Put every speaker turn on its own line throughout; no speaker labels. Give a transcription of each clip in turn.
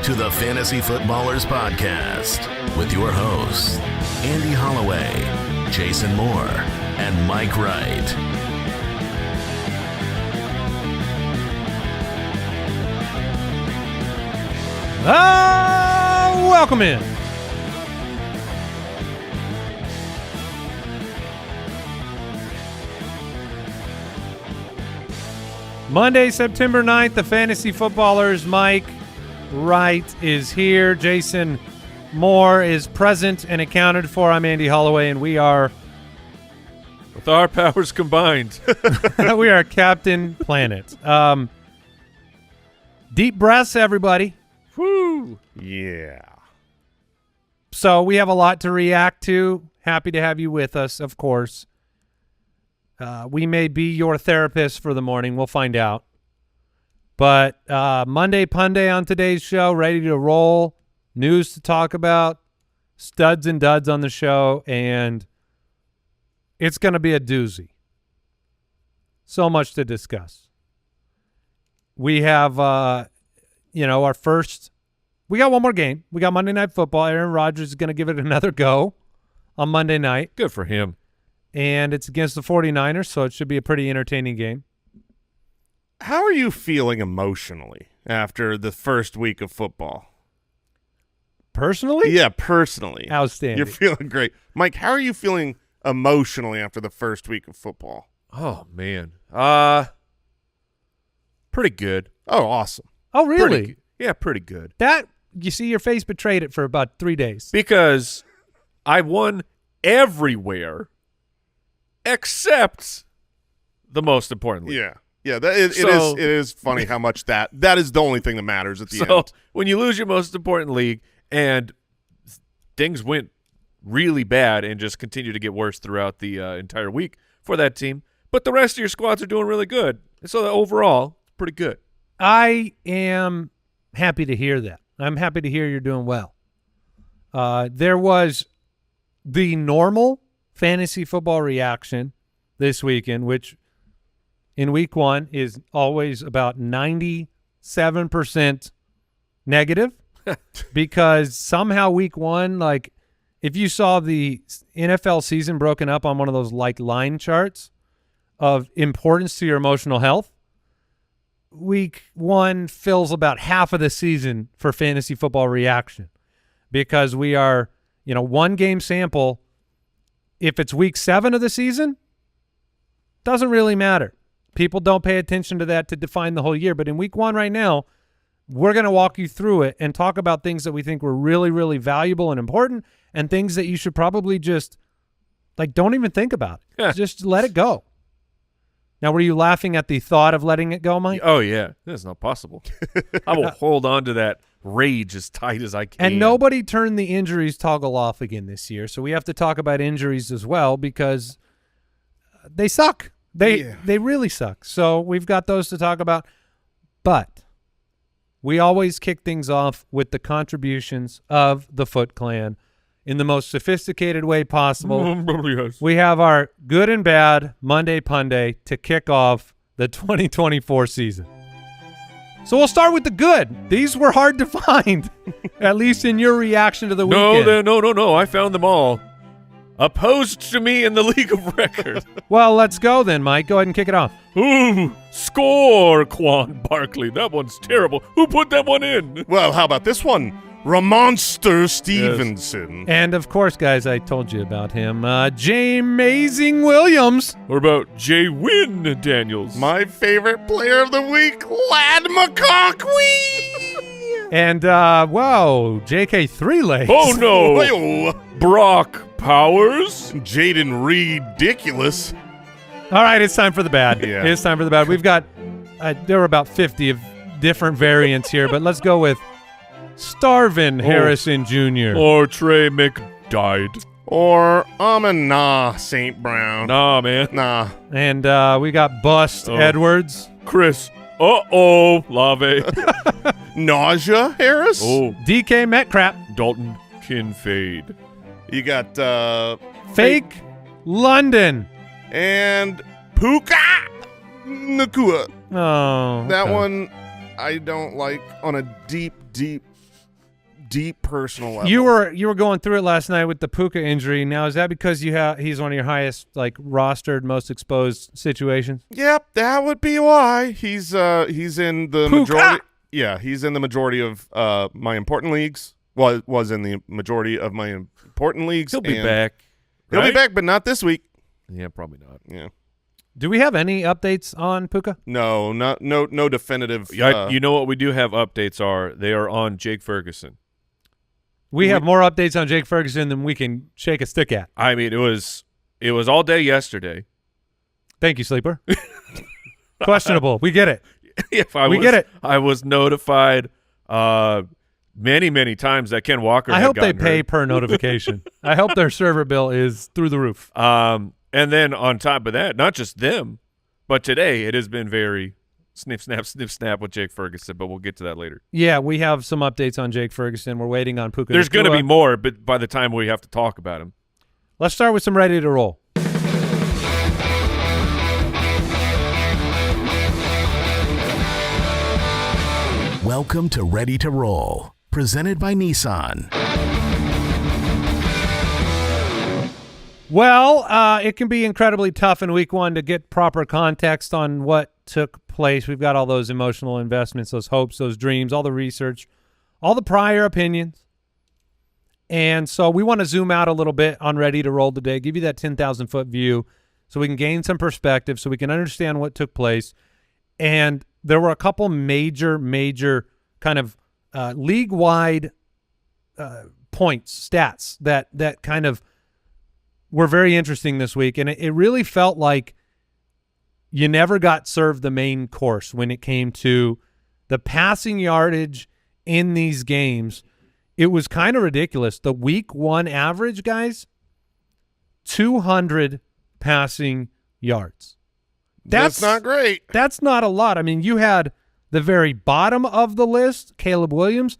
to the Fantasy Footballers Podcast with your hosts, Andy Holloway, Jason Moore, and Mike Wright.
Welcome in. Monday, September 9th, the Fantasy Footballers. Mike Wright is here. Jason Moore is present and accounted for. I'm Andy Holloway, and we are...
with our powers combined.
we are Captain Planet. Deep breaths, everybody.
Woo!
Yeah.
So we have a lot to react to. Happy to have you with us, of course. We may be your therapist for the morning. We'll find out. But Monday Punday on today's show, ready to roll. News to talk about. Studs and duds on the show. And it's going to be a doozy. So much to discuss. We have, our first. We got one more game. We got Monday Night Football. Aaron Rodgers is going to give it another go on Monday night.
Good for him.
And it's against the 49ers, so it should be a pretty entertaining game.
How are you feeling emotionally after the first week of football?
Personally?
Yeah, personally.
Outstanding.
You're feeling great. Mike, how are you feeling emotionally after the first week of football?
Oh, man. Pretty good.
Oh, awesome.
Oh, really?
Pretty good.
That, you see, your face betrayed it for about 3 days.
Because I won everywhere except the most important league.
Yeah. Yeah, it is funny how much that is the only thing that matters at the end.
So when you lose your most important league and things went really bad and just continue to get worse throughout the entire week for that team, but the rest of your squads are doing really good. And so overall, it's pretty good.
I am happy to hear that. I'm happy to hear you're doing well. There was the normal fantasy football reaction this weekend, which in week one is always about 97% negative because somehow week one, like if you saw the NFL season broken up on one of those like line charts of importance to your emotional health, week one fills about half of the season for fantasy football reaction because we are, one game sample. If it's week 7 of the season, doesn't really matter. People don't pay attention to that to define the whole year. But in week 1 right now, we're going to walk you through it and talk about things that we think were really, really valuable and important and things that you should probably just, don't even think about it. Just let it go. Now, were you laughing at the thought of letting it go, Mike?
Oh, yeah. That's not possible. I will hold on to that rage as tight as I can.
And nobody turned the injuries toggle off again this year, so we have to talk about injuries as well because they suck. They really suck. So we've got those to talk about. But we always kick things off with the contributions of the Foot Clan in the most sophisticated way possible.
Yes.
We have our good and bad Monday Punday to kick off the 2024 season. So we'll start with the good. These were hard to find, at least in your reaction to the weekend.
No. I found them all. Opposed to me in the league of record.
Well, let's go then, Mike. Go ahead and kick it off.
Ooh, score, Quan Barkley. That one's terrible. Who put that one in?
Well, how about this one? Ramonster Stevenson.
Yes. And, of course, guys, I told you about him. J-Amazing Williams.
Or about J-Win Daniels.
My favorite player of the week, Lad McConkey.
And, JK 3-Legs.
Oh, no. Brock Powers.
Jaden Ridiculous.
All right, it's time for the bad.
Yeah.
It's time for the bad. We've got, there were about 50 of different variants here, but let's go with Starvin Harrison Jr.
Or Trey McDied.
Or Nah St. Brown.
Nah, man.
Nah.
And we got Bust Edwards.
Chris. Lave.
Nausea Harris.
Oh.
DK Metcalf.
Dalton Kincaid.
You got
Fake London.
And Puka Nakua.
Oh.
That one I don't like on a deep deep personal level.
You were going through it last night with the Puka injury. Now, is that because he's one of your highest rostered, most exposed situations?
Yep, that would be why. He's in the
Puka!
majority. Yeah, he's in the majority of my important leagues. Was in the majority of my important leagues.
He'll be
and
back.
He'll be
right?
back, but not this week.
Yeah, probably not.
Yeah.
Do we have any updates on Puka?
No definitive.
You know what we do have updates are? They are on Jake Ferguson.
We have more updates on Jake Ferguson than we can shake a stick at.
I mean, it was all day yesterday.
Thank you, Sleeper. Questionable. We get it.
Get it. I was notified many, many times that Ken Walker
I
had
hope they
gotten
pay
hurt.
per notification. I hope their server bill is through the roof.
And then on top of that, not just them, but today it has been very sniff, snap with Jake Ferguson, but we'll get to that later.
Yeah, we have some updates on Jake Ferguson. We're waiting on Puka.
There's going to
Nacua.
be more, but by the time we have to talk about him.
Let's start with some ready to roll.
Welcome to Ready to Roll, presented by Nissan.
Well, it can be incredibly tough in week one to get proper context on what took place. We've got all those emotional investments, those hopes, those dreams, all the research, all the prior opinions. And so we want to zoom out a little bit on Ready to Roll today, give you that 10,000-foot view so we can gain some perspective, so we can understand what took place. And there were a couple major kind of league-wide points, stats that kind of were very interesting this week, and it really felt like you never got served the main course when it came to the passing yardage in these games. It was kind of ridiculous. The week one average, guys, 200 passing yards.
That's not great.
That's not a lot. I mean, you had the very bottom of the list, Caleb Williams.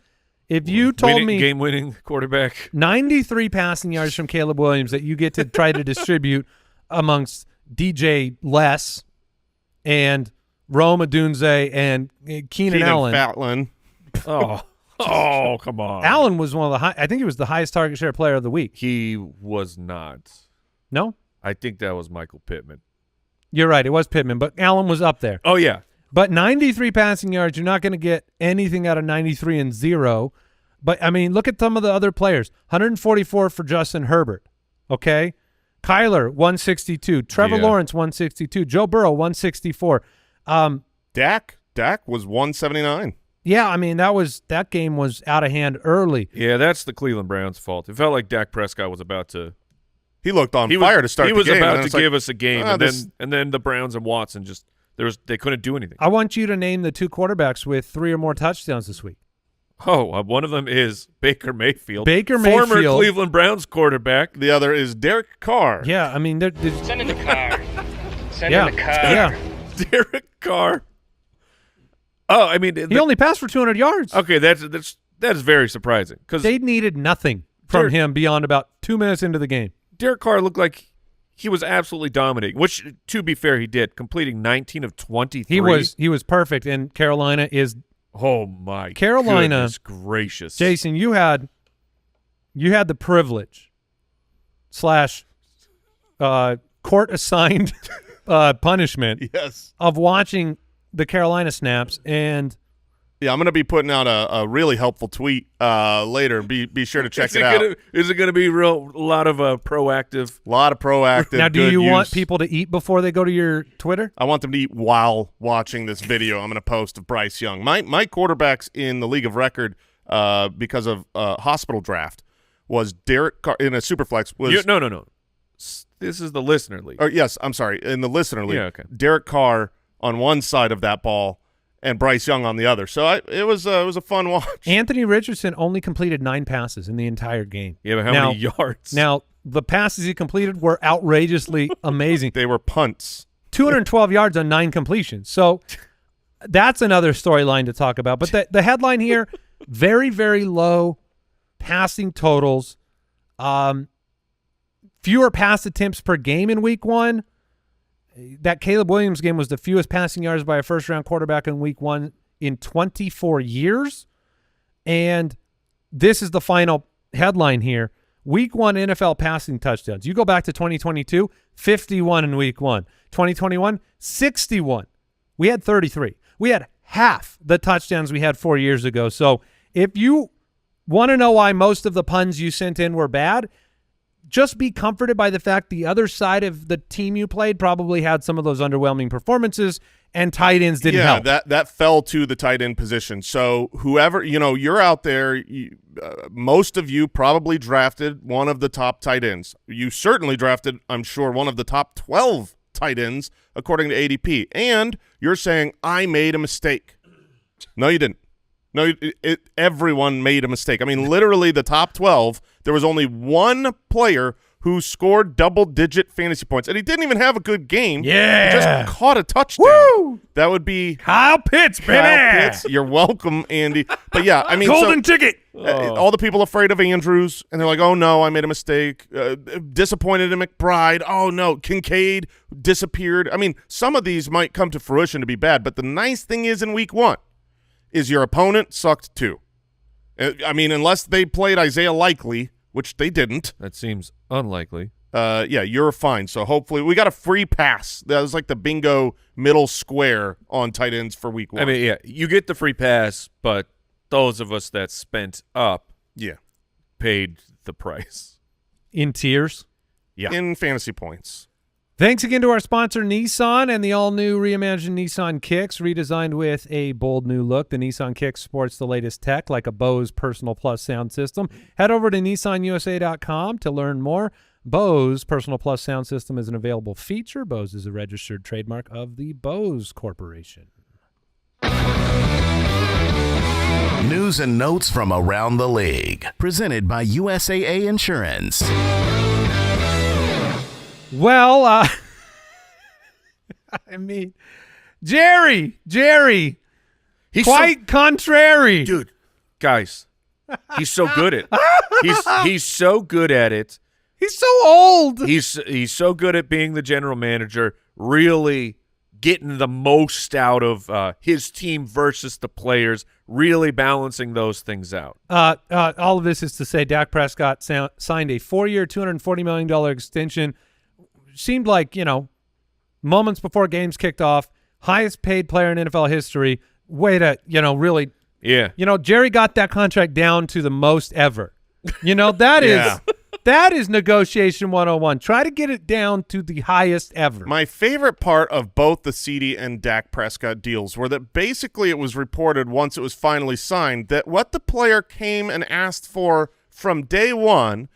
If you told me
game-winning quarterback,
93 passing yards from Caleb Williams that you get to try to distribute amongst DJ Les and Rome Odunze and Keenan Allen.
Fatlin.
oh, come on.
Allen was one of the I think he was the highest target share player of the week.
He was not.
No?
I think that was Michael Pittman.
You're right. It was Pittman, but Allen was up there.
Oh, yeah.
But 93 passing yards, you're not going to get anything out of 93 and 0. But, I mean, look at some of the other players. 144 for Justin Herbert, okay? Kyler, 162. Trevor Lawrence, 162. Joe Burrow, 164.
Dak was 179.
Yeah, I mean, that game was out of hand early.
Yeah, that's the Cleveland Browns' fault. It felt like Dak Prescott was about to
– He looked on fire to start the game.
He was about to give us a game,
and
then the Browns and Watson just – they couldn't do anything.
I want you to name the two quarterbacks with 3 or more touchdowns this week.
Oh, one of them is Baker Mayfield.
Former
Cleveland Browns quarterback.
The other is Derek Carr.
Yeah, I mean,
Send in the car. Send
yeah,
in the car.
yeah.
Derek Carr. Oh, I mean,
He only passed for 200 yards.
Okay, that's very surprising because
They needed nothing from him beyond about 2 minutes into the game.
Derek Carr looked like he was absolutely dominating, which, to be fair, he did, completing 19 of 23.
He was perfect, and Carolina is
Oh my goodness gracious.
Jason, you had the privilege / court assigned punishment
Yes.
of watching the Carolina snaps, and
Yeah, I'm going to be putting out a really helpful tweet later. Be sure to check it out.
Is it going to be a lot of proactive?
A lot of proactive.
now, do
good
you want
use.
people to eat before they go to your Twitter?
I want them to eat while watching this video I'm going to post of Bryce Young. My quarterbacks in the league of record because of hospital draft was Derek Carr in a superflex.
No. This is the listener league.
Or yes, I'm sorry, in the listener league.
Yeah, okay.
Derek Carr on one side of that ball and Bryce Young on the other. So it was a fun watch.
Anthony Richardson only completed 9 passes in the entire game.
Yeah, but how many yards?
Now, the passes he completed were outrageously amazing.
They were punts.
212 yards on 9 completions. So that's another storyline to talk about. But the headline here, very, very low passing totals. Fewer pass attempts per game in week 1. That Caleb Williams game was the fewest passing yards by a first-round quarterback in week 1 in 24 years. And this is the final headline here. Week 1 NFL passing touchdowns. You go back to 2022, 51 in week 1. 2021, 61. We had 33. We had half the touchdowns we had 4 years ago. So if you want to know why most of the puns you sent in were bad, just be comforted by the fact the other side of the team you played probably had some of those underwhelming performances, and tight ends didn't help.
Yeah, that fell to the tight end position. So whoever, you're out there, most of you probably drafted one of the top tight ends. You certainly drafted, I'm sure, one of the top 12 tight ends according to ADP. And you're saying, I made a mistake. No, you didn't. No, everyone made a mistake. I mean, literally the top 12, there was only one player who scored double-digit fantasy points, and he didn't even have a good game.
Yeah.
He just caught a touchdown.
Woo!
That would be
Kyle Pitts, baby.
Kyle Pitts. You're welcome, Andy. But, yeah, I mean,
golden ticket.
All the people afraid of Andrews, and they're like, oh, no, I made a mistake. Disappointed in McBride. Oh, no, Kincaid disappeared. I mean, some of these might come to fruition to be bad, but the nice thing is in week 1 is your opponent sucked too. I mean, unless they played Isaiah Likely, which they didn't.
That seems unlikely.
Yeah, you're fine. So hopefully we got a free pass. That was like the bingo middle square on tight ends for week 1.
I mean, yeah, you get the free pass, but those of us that spent up paid the price.
In tears.
Yeah.
In fantasy points.
Thanks again to our sponsor, Nissan, and the all-new reimagined Nissan Kicks, redesigned with a bold new look. The Nissan Kicks sports the latest tech, like a Bose Personal Plus sound system. Head over to nissanusa.com to learn more. Bose Personal Plus sound system is an available feature. Bose is a registered trademark of the Bose Corporation.
News and notes from around the league. Presented by USAA Insurance.
Well, I mean, Jerry,
He's
quite contrary.
Dude, guys, he's so good at he's so good at it.
He's so old.
He's so good at being the general manager, really getting the most out of his team versus the players, really balancing those things out.
All of this is to say Dak Prescott signed a 4-year, $240 million extension. Seemed like, moments before games kicked off, highest paid player in NFL history. Way to, really.
Yeah.
Jerry got that contract down to the most ever. That is negotiation 101. Try to get it down to the highest ever.
My favorite part of both the CD and Dak Prescott deals were that basically it was reported once it was finally signed that what the player came and asked for from day one.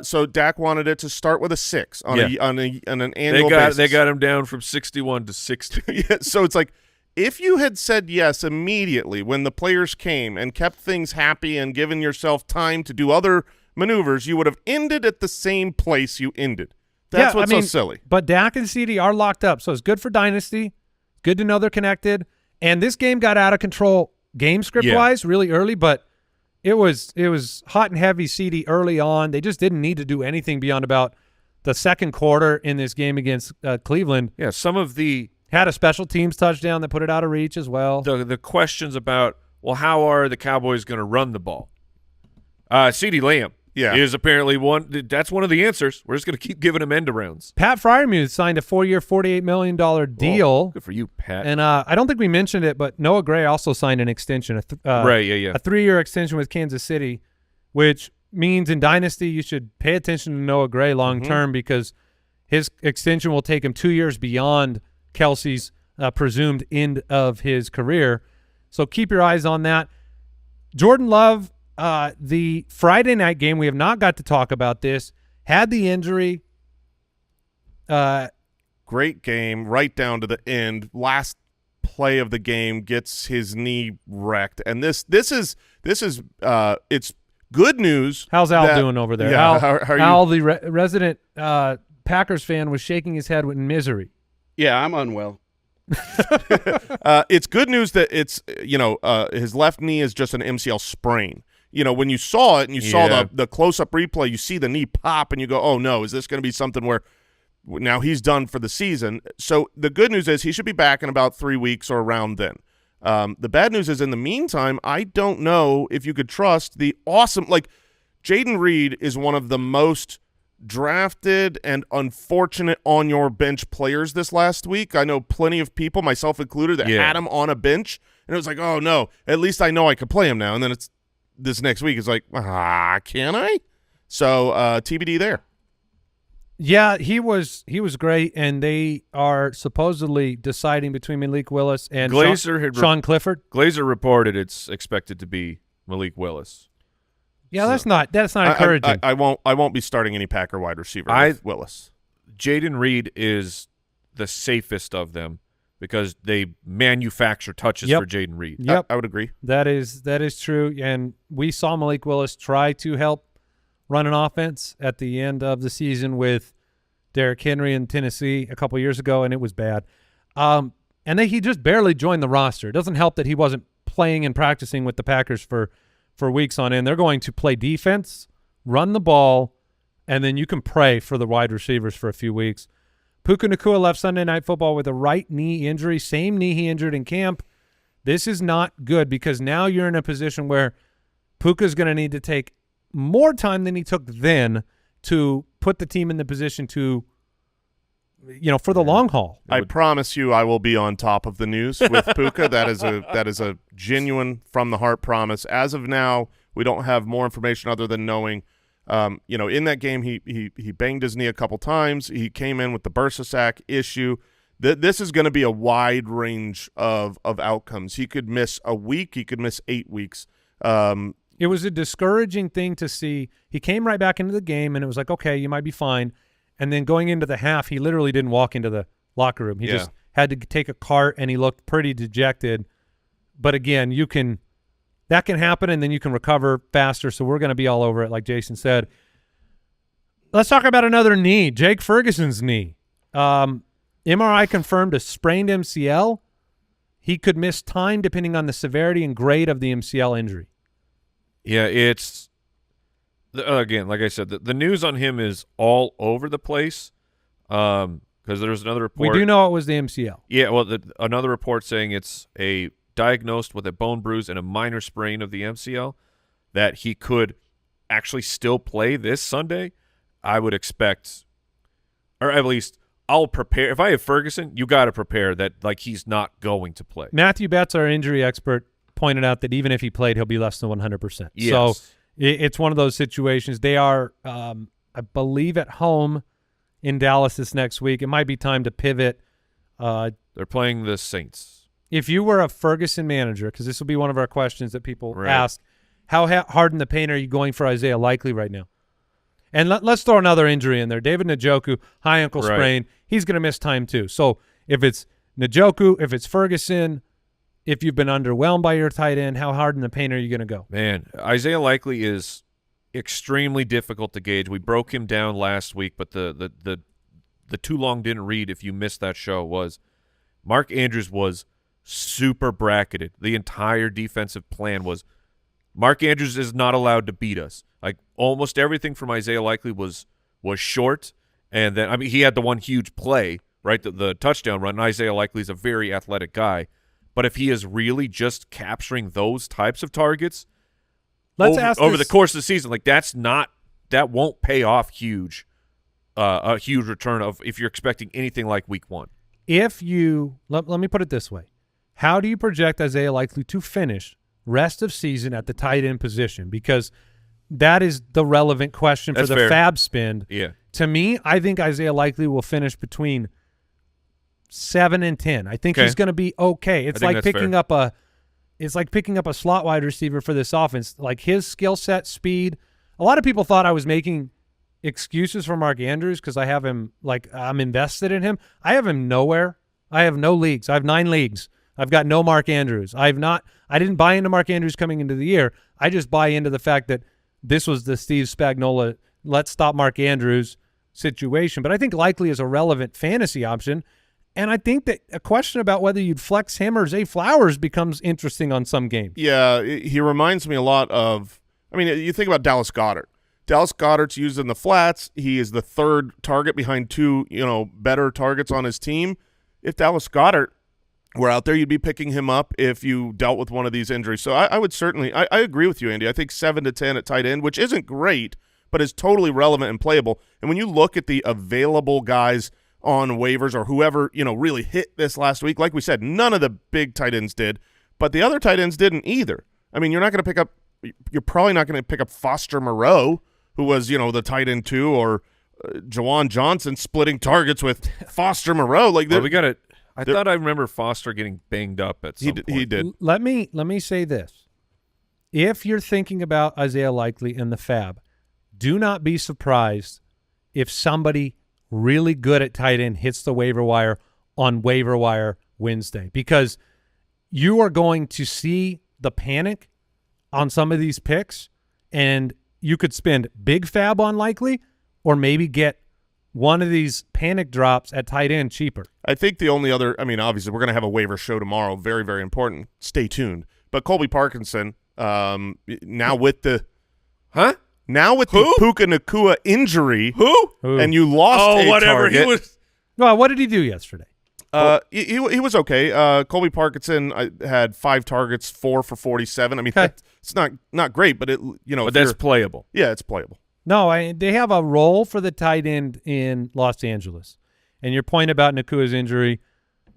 So Dak wanted it to start with a 6 on an annual basis.
They got him down from 61 to 60.
Yeah, so it's like if you had said yes immediately when the players came and kept things happy and given yourself time to do other maneuvers, you would have ended at the same place you ended. That's what's so silly.
But Dak and CD are locked up, so it's good for Dynasty. Good to know they're connected. And this game got out of control game script-wise really early, but it was hot and heavy CD early on. They just didn't need to do anything beyond about the second quarter in this game against Cleveland.
Yeah, some of the
had a special teams touchdown that put it out of reach as well.
The questions about, well, how are the Cowboys going to run the ball? CeeDee Lamb is apparently one. That's one of the answers. We're just going to keep giving him end-arounds.
Pat Freiermuth signed a 4-year, $48 million deal.
Oh, good for you, Pat.
And I don't think we mentioned it, but Noah Gray also signed an extension, a 3-year extension with Kansas City, which means in Dynasty you should pay attention to Noah Gray long-term because his extension will take him 2 years beyond Kelsey's presumed end of his career. So keep your eyes on that. Jordan Love, the Friday night game, we have not got to talk about this, had the injury.
Great game, right down to the end. Last play of the game gets his knee wrecked, and this is it's good news.
How's Al doing over there?
Yeah,
Al, the resident Packers fan, was shaking his head in misery.
Yeah, I'm unwell.
It's good news that it's his left knee is just an MCL sprain. When you saw it and you saw the close-up replay, you see the knee pop and you go, oh, no, is this going to be something where now he's done for the season? So the good news is he should be back in about 3 weeks or around then. The bad news is, in the meantime, I don't know if you could trust the awesome – like, Jaden Reed is one of the most drafted and unfortunate on-your-bench players this last week. I know plenty of people, myself included, that had him on a bench, and it was like, oh, no, at least I know I could play him now. And then it's this next week, it's like, can I? So TBD there.
Yeah, he was great, and they are supposedly deciding between Malik Willis and Sean Clifford.
Glazer reported it's expected to be Malik Willis.
Yeah, that's not encouraging.
I won't be starting any Packer wide receiver with Willis.
Jaden Reed is the safest of them because they manufacture touches for Jaden Reed.
Yep,
I would agree.
That is true, and we saw Malik Willis try to help run an offense at the end of the season with Derrick Henry in Tennessee a couple years ago, and it was bad. And then he just barely joined the roster. It doesn't help that he wasn't playing and practicing with the Packers for weeks on end. They're going to play defense, run the ball, and then you can pray for the wide receivers for a few weeks. Puka Nacua left Sunday Night Football with a right knee injury, same knee he injured in camp. This is not good because now you're in a position where Puka's going to need to take more time than he took then to put the team in the position to, for the long haul.
I promise you I will be on top of the news with Puka. That is a genuine from-the-heart promise. As of now, we don't have more information other than knowing, in that game he banged his knee a couple times. He came in with the bursa sack issue. This is going to be a wide range of outcomes. He could miss a week. He could miss 8 weeks.
It was a discouraging thing to see. He came right back into the game, and it was like, okay, you might be fine. And then going into the half, he literally didn't walk into the locker room. He just had to take a cart, and he looked pretty dejected. But again, that can happen, and then you can recover faster. So we're going to be all over it, like Jason said. Let's talk about another knee, Jake Ferguson's knee. MRI confirmed a sprained MCL. He could miss time depending on the severity and grade of the MCL injury.
Yeah, it's again, like I said, the news on him is all over the place because there's another report.
We do know it was the MCL.
Yeah, well, another report saying it's diagnosed with a bone bruise and a minor sprain of the MCL, that he could actually still play this Sunday. I would expect, or at least I'll prepare. If I have Ferguson, you got to prepare that he's not going to play.
Matthew Betts, our injury expert, pointed out that even if he played, he'll be less than 100%.
Yes.
So it's one of those situations. They are, I believe, at home in Dallas this next week. It might be time to pivot.
They're playing the Saints.
If you were a Ferguson manager, because this will be one of our questions that people ask, how hard in the paint are you going for Isaiah Likely right now? And let's throw another injury in there. David Njoku, high ankle sprain. He's going to miss time too. So if it's Njoku, if it's Ferguson, if you've been underwhelmed by your tight end, how hard in the paint are you going to go?
Man, Isaiah Likely is extremely difficult to gauge. We broke him down last week, but the too long didn't read if you missed that show was Mark Andrews was super bracketed. The entire defensive plan was Mark Andrews is not allowed to beat us. Like almost everything from Isaiah Likely was short, and then he had the one huge play, right, the touchdown run. And Isaiah Likely is a very athletic guy. But if he is really just capturing those types of targets over the course of the season, that won't pay off a huge return of if you're expecting anything like week one.
If you let me put it this way, how do you project Isaiah Likely to finish rest of season at the tight end position? Because that is the relevant question for the fab spend.
Yeah.
To me, I think Isaiah Likely will finish between 7 and 10. I think he's going to be okay. It's like picking up a slot wide receiver for this offense. Like his skill set, speed. A lot of people thought I was making excuses for Mark Andrews because I have him I'm invested in him. I have him nowhere. I have no leagues. I have 9 leagues. I've got no Mark Andrews. I didn't buy into Mark Andrews coming into the year. I just buy into the fact that this was the Steve Spagnuolo let's stop Mark Andrews situation. But I think Likely is a relevant fantasy option. And I think that a question about whether you'd flex him or Zay Flowers becomes interesting on some games.
Yeah, he reminds me a lot of – you think about Dallas Goedert. Dallas Goedert's used in the flats. He is the third target behind 2 better targets on his team. If Dallas Goedert were out there, you'd be picking him up if you dealt with one of these injuries. So I would certainly – I agree with you, Andy. I think 7 to 10 at tight end, which isn't great, but is totally relevant and playable. And when you look at the available guys on waivers or whoever, really hit this last week, like we said, none of the big tight ends did, but the other tight ends didn't either. I mean, you're probably not going to pick up Foster Moreau, who was, the tight end 2, or Jawan Johnson splitting targets with Foster Moreau. Like,
well, we got it. I thought I remember Foster getting banged up at some point.
He did.
Let me say this. If you're thinking about Isaiah Likely and the Fab, do not be surprised if somebody really good at tight end hits the waiver wire on waiver wire Wednesday, because you are going to see the panic on some of these picks, and you could spend big Fab on Likely or maybe get one of these panic drops at tight end cheaper.
I think the only other – obviously we're going to have a waiver show tomorrow. Very, very important. Stay tuned. But Colby Parkinson, now with the –
Huh?
Now with the Puka Nacua injury.
Who?
And you lost
whatever.
target.
He was –
Well, what did he do yesterday?
He was okay. Colby Parkinson had 5 targets, 4 for 47. I mean, it's not great, but
but that's playable.
Yeah, it's playable.
No, they have a role for the tight end in Los Angeles. And your point about Nakua's injury,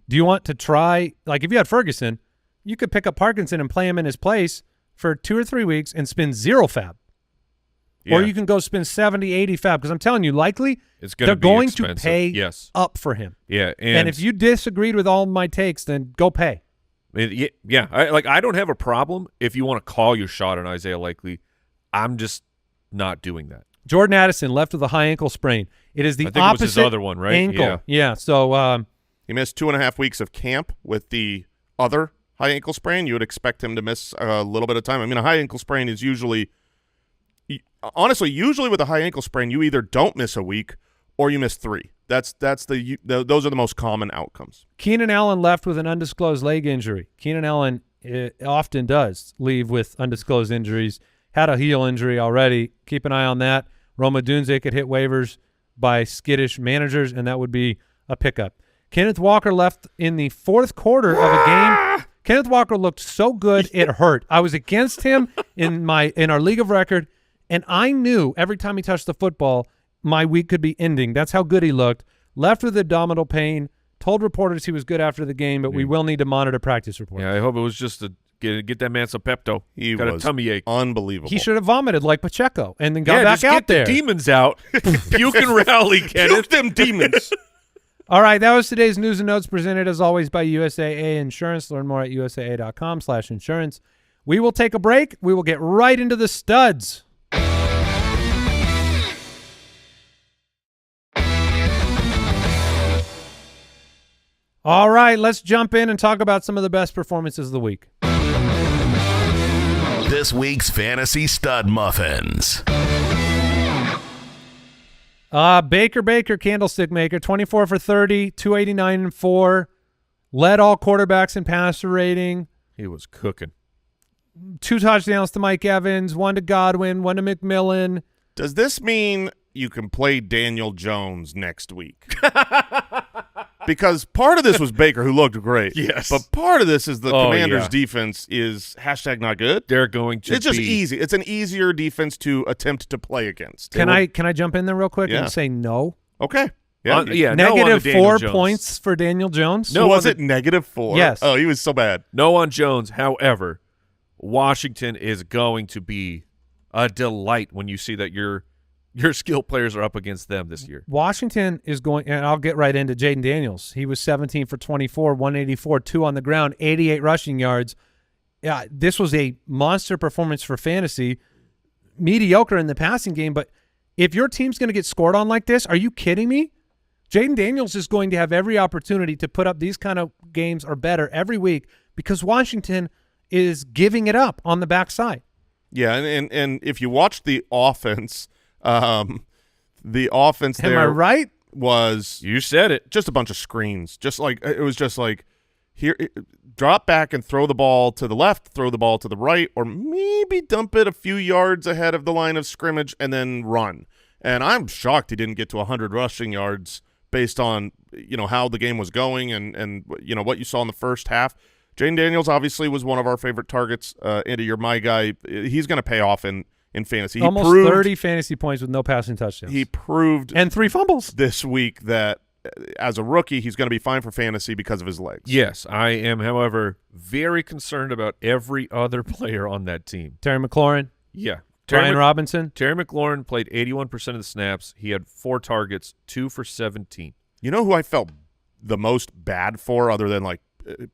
do you want to try – like if you had Ferguson, you could pick up Parkinson and play him in his place for 2 or 3 weeks and spend 0 Fab.
Yeah.
Or you can go spend 70, 80 Fab, because I'm telling you, likely
they're
going to pay up for him.
Yeah,
and if you disagreed with all my takes, then go pay.
Yeah. I don't have a problem if you want to call your shot on Isaiah Likely. I'm just not doing that.
Jordan Addison left with a high ankle sprain. It is the opposite
it was his other one, right?
Ankle. Yeah. So
he missed 2.5 weeks of camp with the other high ankle sprain. You would expect him to miss a little bit of time. I mean, a high ankle sprain is usually with a high ankle sprain, you either don't miss a week or you miss 3. Those are the most common outcomes.
Keenan Allen left with an undisclosed leg injury. Keenan Allen often does leave with undisclosed injuries. Had a heel injury already. Keep an eye on that. Roma Dunze could hit waivers by skittish managers, and that would be a pickup. Kenneth Walker left in the 4th quarter of a game. Kenneth Walker looked so good it hurt. I was against him in our league of record, and I knew every time he touched the football, my week could be ending. That's how good he looked. Left with abdominal pain. Told reporters he was good after the game, but we will need to monitor practice reports.
Yeah, I hope it was just to get that man some Pepto.
He
got
was
a tummy ache.
Unbelievable.
He should have vomited like Pacheco and then got back
just
out
get
there.
The demons out. Puke and rally, Kenneth.
Puke them demons.
All right, that was today's news and notes presented as always by USAA Insurance. Learn more at usaa.com/insurance. We will take a break. We will get right into the studs. All right, let's jump in and talk about some of the best performances of the week.
This week's Fantasy Stud Muffins.
Baker, Candlestick Maker, 24 for 30, 289 and 4, led all quarterbacks in passer rating.
He was cooking.
2 touchdowns to Mike Evans, 1 to Godwin, 1 to McMillan.
Does this mean you can play Daniel Jones next week? Because part of this was Baker, who looked great.
Yes.
But part of this is the Commanders' defense is #not good.
They're going to
It's just easy. It's an easier defense to attempt to play against.
Can I jump in there real quick and say no?
Okay. Yeah.
Negative 4 points for Daniel Jones.
No, was it -4?
Yes.
Oh, he was so bad.
No on Jones. However, Washington is going to be a delight when you see that your skill players are up against them this year.
Washington is going, and I'll get right into Jaden Daniels. He was 17 for 24, 184, 2 on the ground, 88 rushing yards. Yeah, this was a monster performance for fantasy. Mediocre in the passing game, but if your team's going to get scored on like this, are you kidding me? Jaden Daniels is going to have every opportunity to put up these kind of games or better every week because Washington is giving it up on the backside.
Yeah, and if you watch the offense – the offense
Am I right?
Was
you said it,
just a bunch of screens. It was just like here, drop back and throw the ball to the left, throw the ball to the right, or maybe dump it a few yards ahead of the line of scrimmage and then run. And I'm shocked he didn't get to 100 rushing yards based on how the game was going and what you saw in the first half. Jane Daniels obviously was one of our favorite targets. Andy, you're my guy. He's going to pay off in fantasy. He
almost
proved,
30 fantasy points with no passing touchdowns.
He proved
and 3 fumbles
this week that as a rookie he's going to be fine for fantasy because of his legs.
Yes, I am, however, very concerned about every other player on that team.
Terry McLaurin.
Yeah.
Brian Robinson.
Terry McLaurin played 81% of the snaps. He had 4 targets, 2 for 17.
You know who I felt the most bad for other than like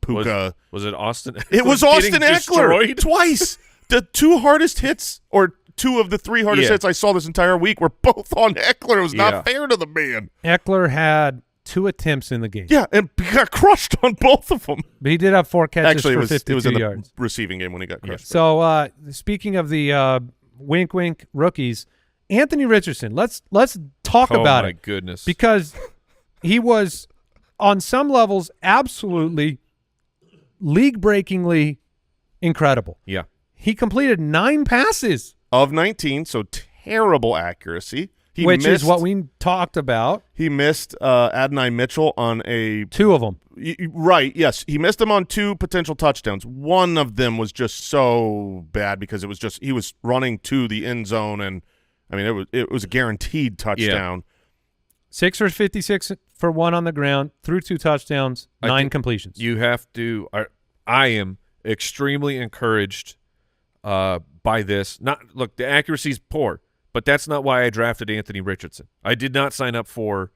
Puka?
Was it Austin?
It was Austin Eckler
destroyed?
twice. The 2 hardest hits, or 2 of the 3 hardest hits I saw this entire week, were both on Eckler. It was not fair to the man.
Eckler had 2 attempts in the game.
Yeah, and got crushed on both of them.
But he did have 4 catches for 52
it was in
yards.
The receiving game when he got crushed.
So speaking of the wink, wink rookies, Anthony Richardson. Let's talk about it.
Oh my goodness!
Because he was on some levels absolutely league-breakingly incredible.
Yeah,
he completed 9 passes
of 19, so terrible accuracy.
Which is what we talked about.
He missed Adonai Mitchell on
2 of them.
Right, yes. He missed him on 2 potential touchdowns. One of them was just so bad because he was running to the end zone, and I mean it was a guaranteed touchdown.
6 for 56 for 1 on the ground, threw 2 touchdowns, 9 completions.
You have to I am extremely encouraged by this. Look, the accuracy is poor. But that's not why I drafted Anthony Richardson. I did not sign up for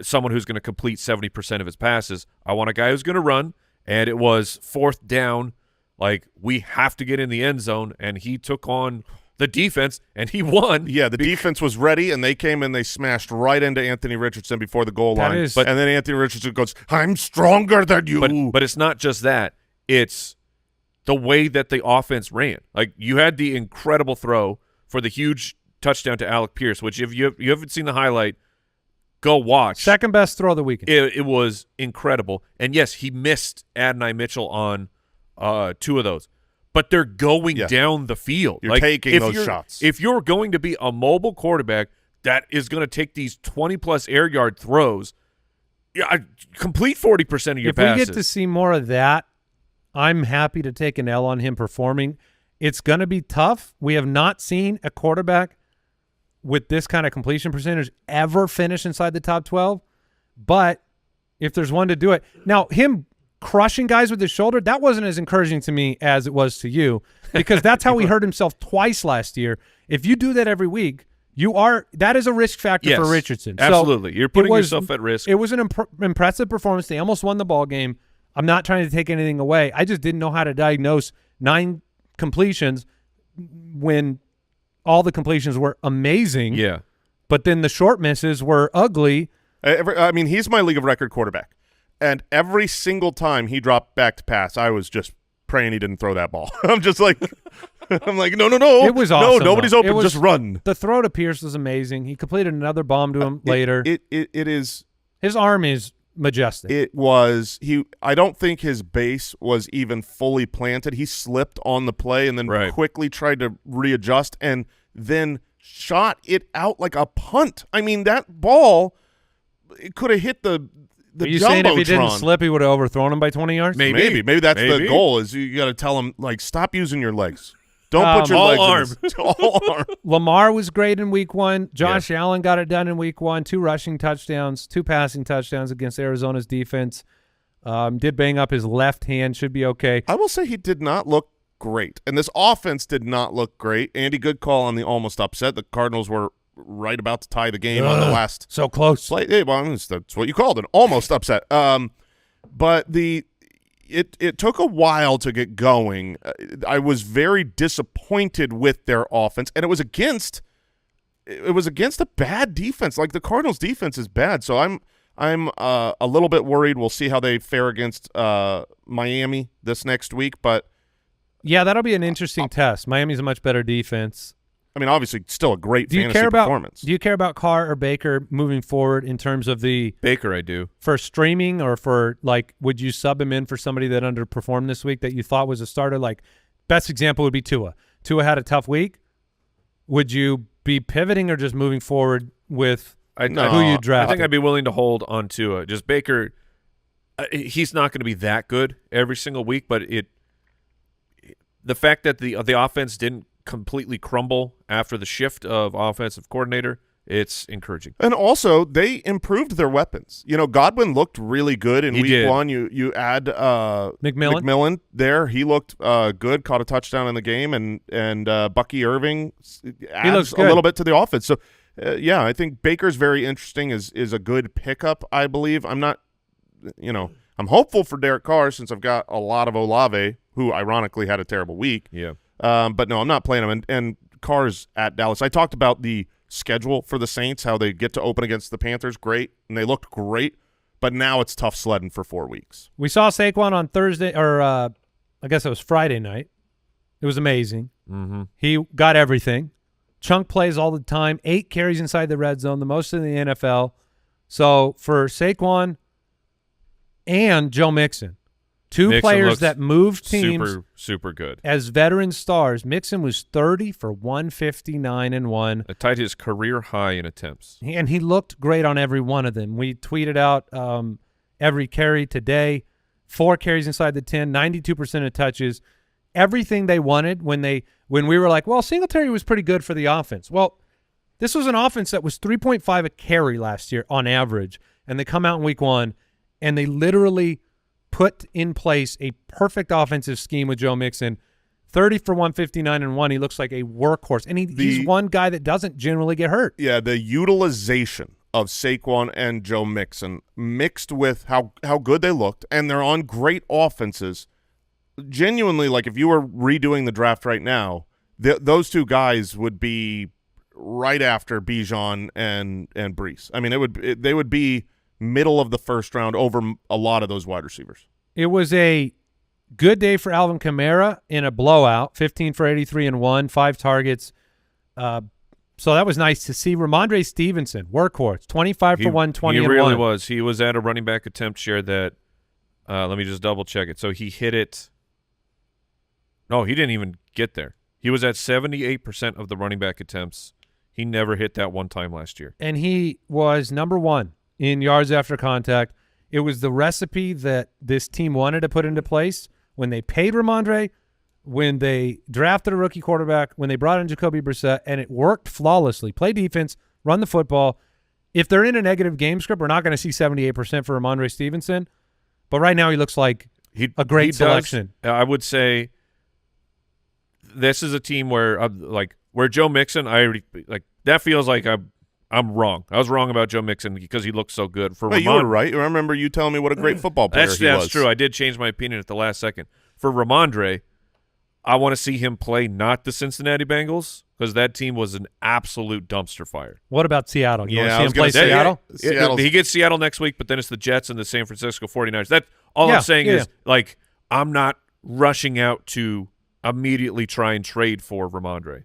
someone who's going to complete 70% of his passes. I want a guy who's going to run, and it was 4th down. Like, we have to get in the end zone, and he took on the defense, and he won.
Yeah, the defense was ready, and they came and they smashed right into Anthony Richardson before the goal line. And then Anthony Richardson goes, "I'm stronger than you."
But it's not just that. It's the way that the offense ran. Like, you had the incredible throw for the huge touchdown to Alec Pierce, which if you haven't seen the highlight, go watch.
Second best throw of the weekend.
It was incredible. And yes, he missed Adonai Mitchell on 2 of those. But they're going down the field.
You're taking those shots.
If you're going to be a mobile quarterback that is going to take these 20-plus air yard throws, complete 40% of your passes.
If we get to see more of that, I'm happy to take an L on him performing. It's going to be tough. We have not seen a quarterback with this kind of completion percentage ever finish inside the top 12. But if there's one to do it. Now, him crushing guys with his shoulder, that wasn't as encouraging to me as it was to you, because that's how he hurt himself twice last year. If you do that every week, that is a risk factor for Richardson.
Absolutely.
So
you're putting yourself at risk.
It was an impressive performance. They almost won the ball game. I'm not trying to take anything away. I just didn't know how to diagnose 9 completions when all the completions were amazing.
Yeah.
But then the short misses were ugly.
I mean, he's my league of record quarterback. And every single time he dropped back to pass, I was just praying he didn't throw that ball. I'm just like, no.
It was awesome.
No, nobody's open. Just run.
The throw to Pierce was amazing. He completed another bomb to him later.
It is.
His arm is majestic.
It was I don't think his base was even fully planted. He slipped on the play and then quickly tried to readjust and then shot it out like a punt. I mean, that ball, it could have hit the
Are you saying if he didn't slip, he would have overthrown him by 20 yards?
Maybe that's the goal. Is you got to tell him, like, stop using your legs. Don't put your legs in all arm.
Lamar was great in week 1. Josh Allen got it done in week 1. 2 rushing touchdowns, 2 passing touchdowns against Arizona's defense. Did bang up his left hand. Should be okay.
I will say he did not look great. And this offense did not look great. Andy, good call on the almost upset. The Cardinals were right about to tie the game on the last
so close
play. Hey, well, that's what you called an almost upset. But it took a while to get going. I was very disappointed with their offense, and it was against a bad defense. Like, the Cardinals' defense is bad, so I'm a little bit worried. We'll see how they fare against Miami this next week, but
yeah, that'll be an interesting test. Miami's a much better defense.
I mean, obviously, still a great fantasy performance.
Do you care about Carr or Baker moving forward in terms of the
Baker? I do.
For streaming, or for, like, would you sub him in for somebody that underperformed this week that you thought was a starter? Like, best example would be Tua. Tua had a tough week. Would you be pivoting or just moving forward with who you draft.
I think I'd be willing to hold on to just Baker. He's not going to be that good every single week, but the fact that the offense didn't completely crumble after the shift of offensive coordinator, it's encouraging.
And also, they improved their weapons. Godwin looked really good in week 1. You add McMillan there. He looked good, caught a touchdown in the game, and Bucky Irving adds a little bit to the offense. So, I think Baker's very interesting, is a good pickup, I believe. I'm not, I'm hopeful for Derek Carr since I've got a lot of Olave, who ironically had a terrible week.
Yeah.
But no, I'm not playing him. And Carr's at Dallas. I talked about the schedule for the Saints, how they get to open against the Panthers, great, and they looked great, but now it's tough sledding for 4 weeks.
We saw Saquon on Thursday, or I guess it was Friday night. It was amazing.
Mm-hmm.
He got everything. Chunk plays all the time, 8 carries inside the red zone, the most in the NFL. So for Saquon and Joe Mixon, two players that moved teams
super good
as veteran stars. Mixon was 30 for 159 and 1.
It tied his career high in attempts,
and he looked great on every one of them. We tweeted out every carry today, 4 carries inside the 10, 92% of touches, everything they wanted when we were like, well, Singletary was pretty good for the offense. Well, this was an offense that was 3.5 a carry last year on average, and they come out in week 1 and they literally put in place a perfect offensive scheme with Joe Mixon. 30 for 159 and 1. He looks like a workhorse. And he's one guy that doesn't generally get hurt.
Yeah, the utilization of Saquon and Joe Mixon mixed with how good they looked, and they're on great offenses. Genuinely, like if you were redoing the draft right now, those two guys would be right after Bijan and Brees. I mean, they would be middle of the first round over a lot of those wide receivers.
It was a good day for Alvin Kamara in a blowout, 15 for 83 and 1, 5 targets. So that was nice to see. Ramondre Stevenson, workhorse, 25 for 120 and 1.
He really was. He was at a running back attempt share that let me just double check it. So he hit it. No, he didn't even get there. He was at 78% of the running back attempts. He never hit that one time last year.
And he was number 1 in yards after contact. It was the recipe that this team wanted to put into place when they paid Ramondre, when they drafted a rookie quarterback, when they brought in Jacoby Brissett, and it worked flawlessly. Play defense, run the football. If they're in a negative game script, we're not going to see 78% for Ramondre Stevenson, but right now he looks like a great selection.
I would say this is a team where where Joe Mixon, that feels like I'm wrong. I was wrong about Joe Mixon because he looked so good.
You were right. I remember you telling me what a great football player he was.
That's true. I did change my opinion at the last second. For Ramondre, I want to see him play not the Cincinnati Bengals because that team was an absolute dumpster fire.
What about Seattle? You want to see him
play
Seattle?
He gets Seattle next week, but then it's the Jets and the San Francisco 49ers. I'm saying is, I'm not rushing out to immediately try and trade for Ramondre.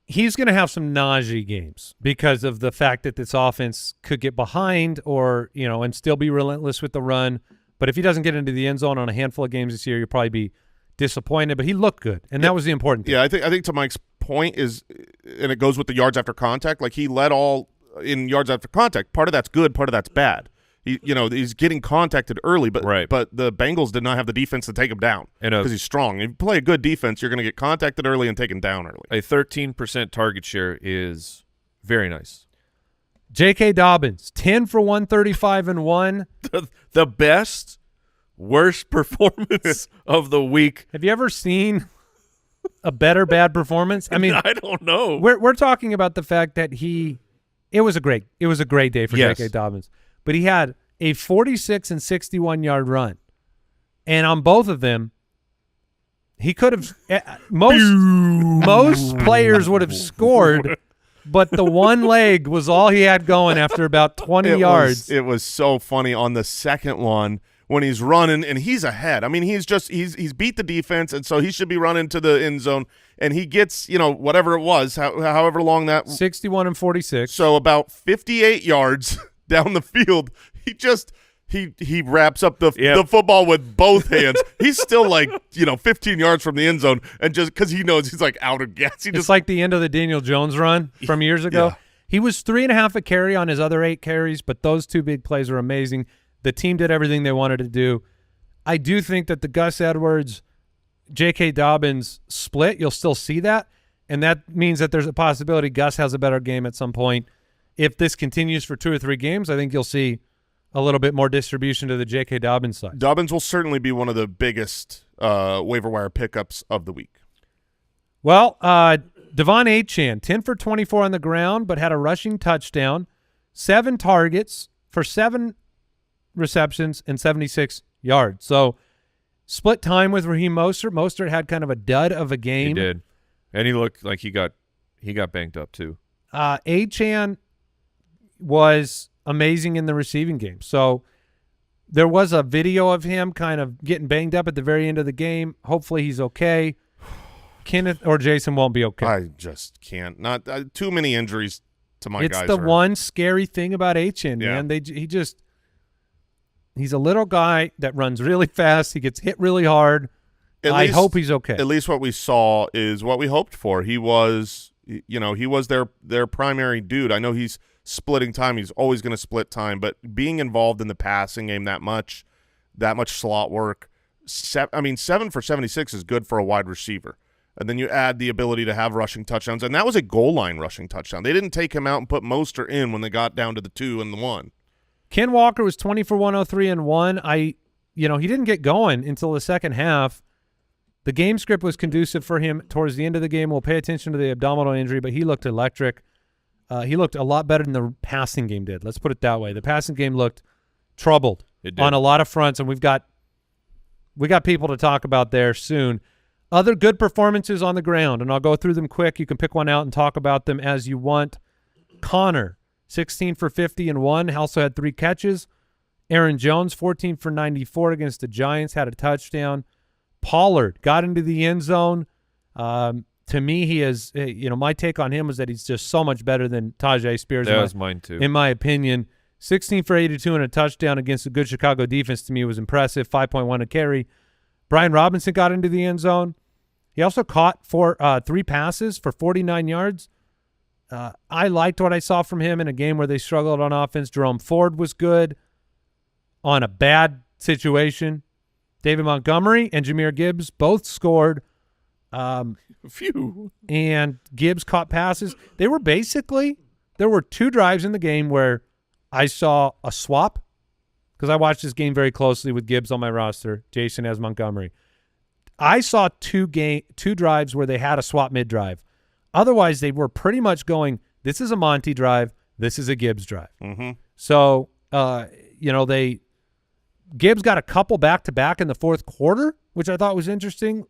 He's going to have some nausea games because of the fact that this offense could get behind or, and still be relentless with the run. But if he doesn't get into the end zone on a handful of games this year, you'll probably be disappointed. But he looked good, and that was the important thing.
Yeah, I think to Mike's point is, and it goes with the yards after contact, like he led all in yards after contact. Part of that's good, part of that's bad. He's getting contacted early, but the Bengals did not have the defense to take him down because he's strong. If you play a good defense, you're going to get contacted early and taken down early.
A 13% target share is very nice.
J.K. Dobbins, 10 for 135 and 1.
The best, worst performance of the week.
Have you ever seen a better bad performance? I mean,
I don't know.
We're talking about the fact that it was a great day for J.K. Dobbins. But he had a 46 and 61-yard run. And on both of them, he could have most players would have scored, but the one leg was all he had going after about 20 yards.
It was so funny on the second one when he's running and he's ahead. I mean, he's beat the defense, and so he should be running to the end zone, and he gets, whatever it was, however long that
61 and 46.
So about 58 yards down the field, he wraps up the football with both hands. He's still 15 yards from the end zone, and just because he knows he's out of gas,
it's like the end of the Daniel Jones run from years ago. He was 3.5 a carry on his other 8 carries, but those 2 big plays are amazing. The team did everything they wanted to do. I do think that the Gus Edwards, J.K. Dobbins split, you'll still see that, and that means that there's a possibility Gus has a better game at some point. If this continues for 2 or 3 games, I think you'll see a little bit more distribution to the J.K. Dobbins side.
Dobbins will certainly be one of the biggest waiver wire pickups of the week.
Well, Devon Achane, 10 for 24 on the ground, but had a rushing touchdown, 7 targets for 7 receptions and 76 yards. So split time with Raheem Mostert. Mostert had kind of a dud of a game.
He did. And he looked like he got banged up too.
Achane was amazing in the receiving game. So there was a video of him kind of getting banged up at the very end of the game. Hopefully he's okay. Kenneth or Jason won't be okay.
I just can't. Not too many injuries to my guys.
It's the one scary thing about Achane, man. He's a little guy that runs really fast. He gets hit really hard. I hope he's okay.
At least what we saw is what we hoped for. He was, he was their primary dude. I know he's splitting time. He's always going to split time, but being involved in the passing game that much slot work. 7 for 76 is good for a wide receiver. And then you add the ability to have rushing touchdowns, and that was a goal line rushing touchdown. They didn't take him out and put Mostert in when they got down to the 2 and the 1.
Ken Walker was 20 for 103 and 1. He didn't get going until the second half. The game script was conducive for him towards the end of the game. We'll pay attention to the abdominal injury, but he looked electric. He looked a lot better than the passing game did. Let's put it that way. The passing game looked troubled on a lot of fronts, and we got people to talk about there soon. Other good performances on the ground, and I'll go through them quick. You can pick one out and talk about them as you want. Connor, 16 for 50 and 1, also had 3 catches. Aaron Jones, 14 for 94 against the Giants, had a touchdown. Pollard got into the end zone. To me, he is, my take on him was that he's just so much better than Tajay Spears.
That was mine too.
In my opinion, 16 for 82 and a touchdown against a good Chicago defense to me was impressive, 5.1 a carry. Brian Robinson got into the end zone. He also caught 3 passes for 49 yards. I liked what I saw from him in a game where they struggled on offense. Jerome Ford was good on a bad situation. David Montgomery and Jahmyr Gibbs both scored.
Phew.
And Gibbs caught passes. There were 2 drives in the game where I saw a swap, because I watched this game very closely with Gibbs on my roster. Jason has Montgomery. I saw 2 drives where they had a swap mid-drive. Otherwise, they were pretty much going, this is a Monty drive, this is a Gibbs drive.
Mm-hmm.
So, Gibbs got a couple back-to-back in the fourth quarter, which I thought was interesting.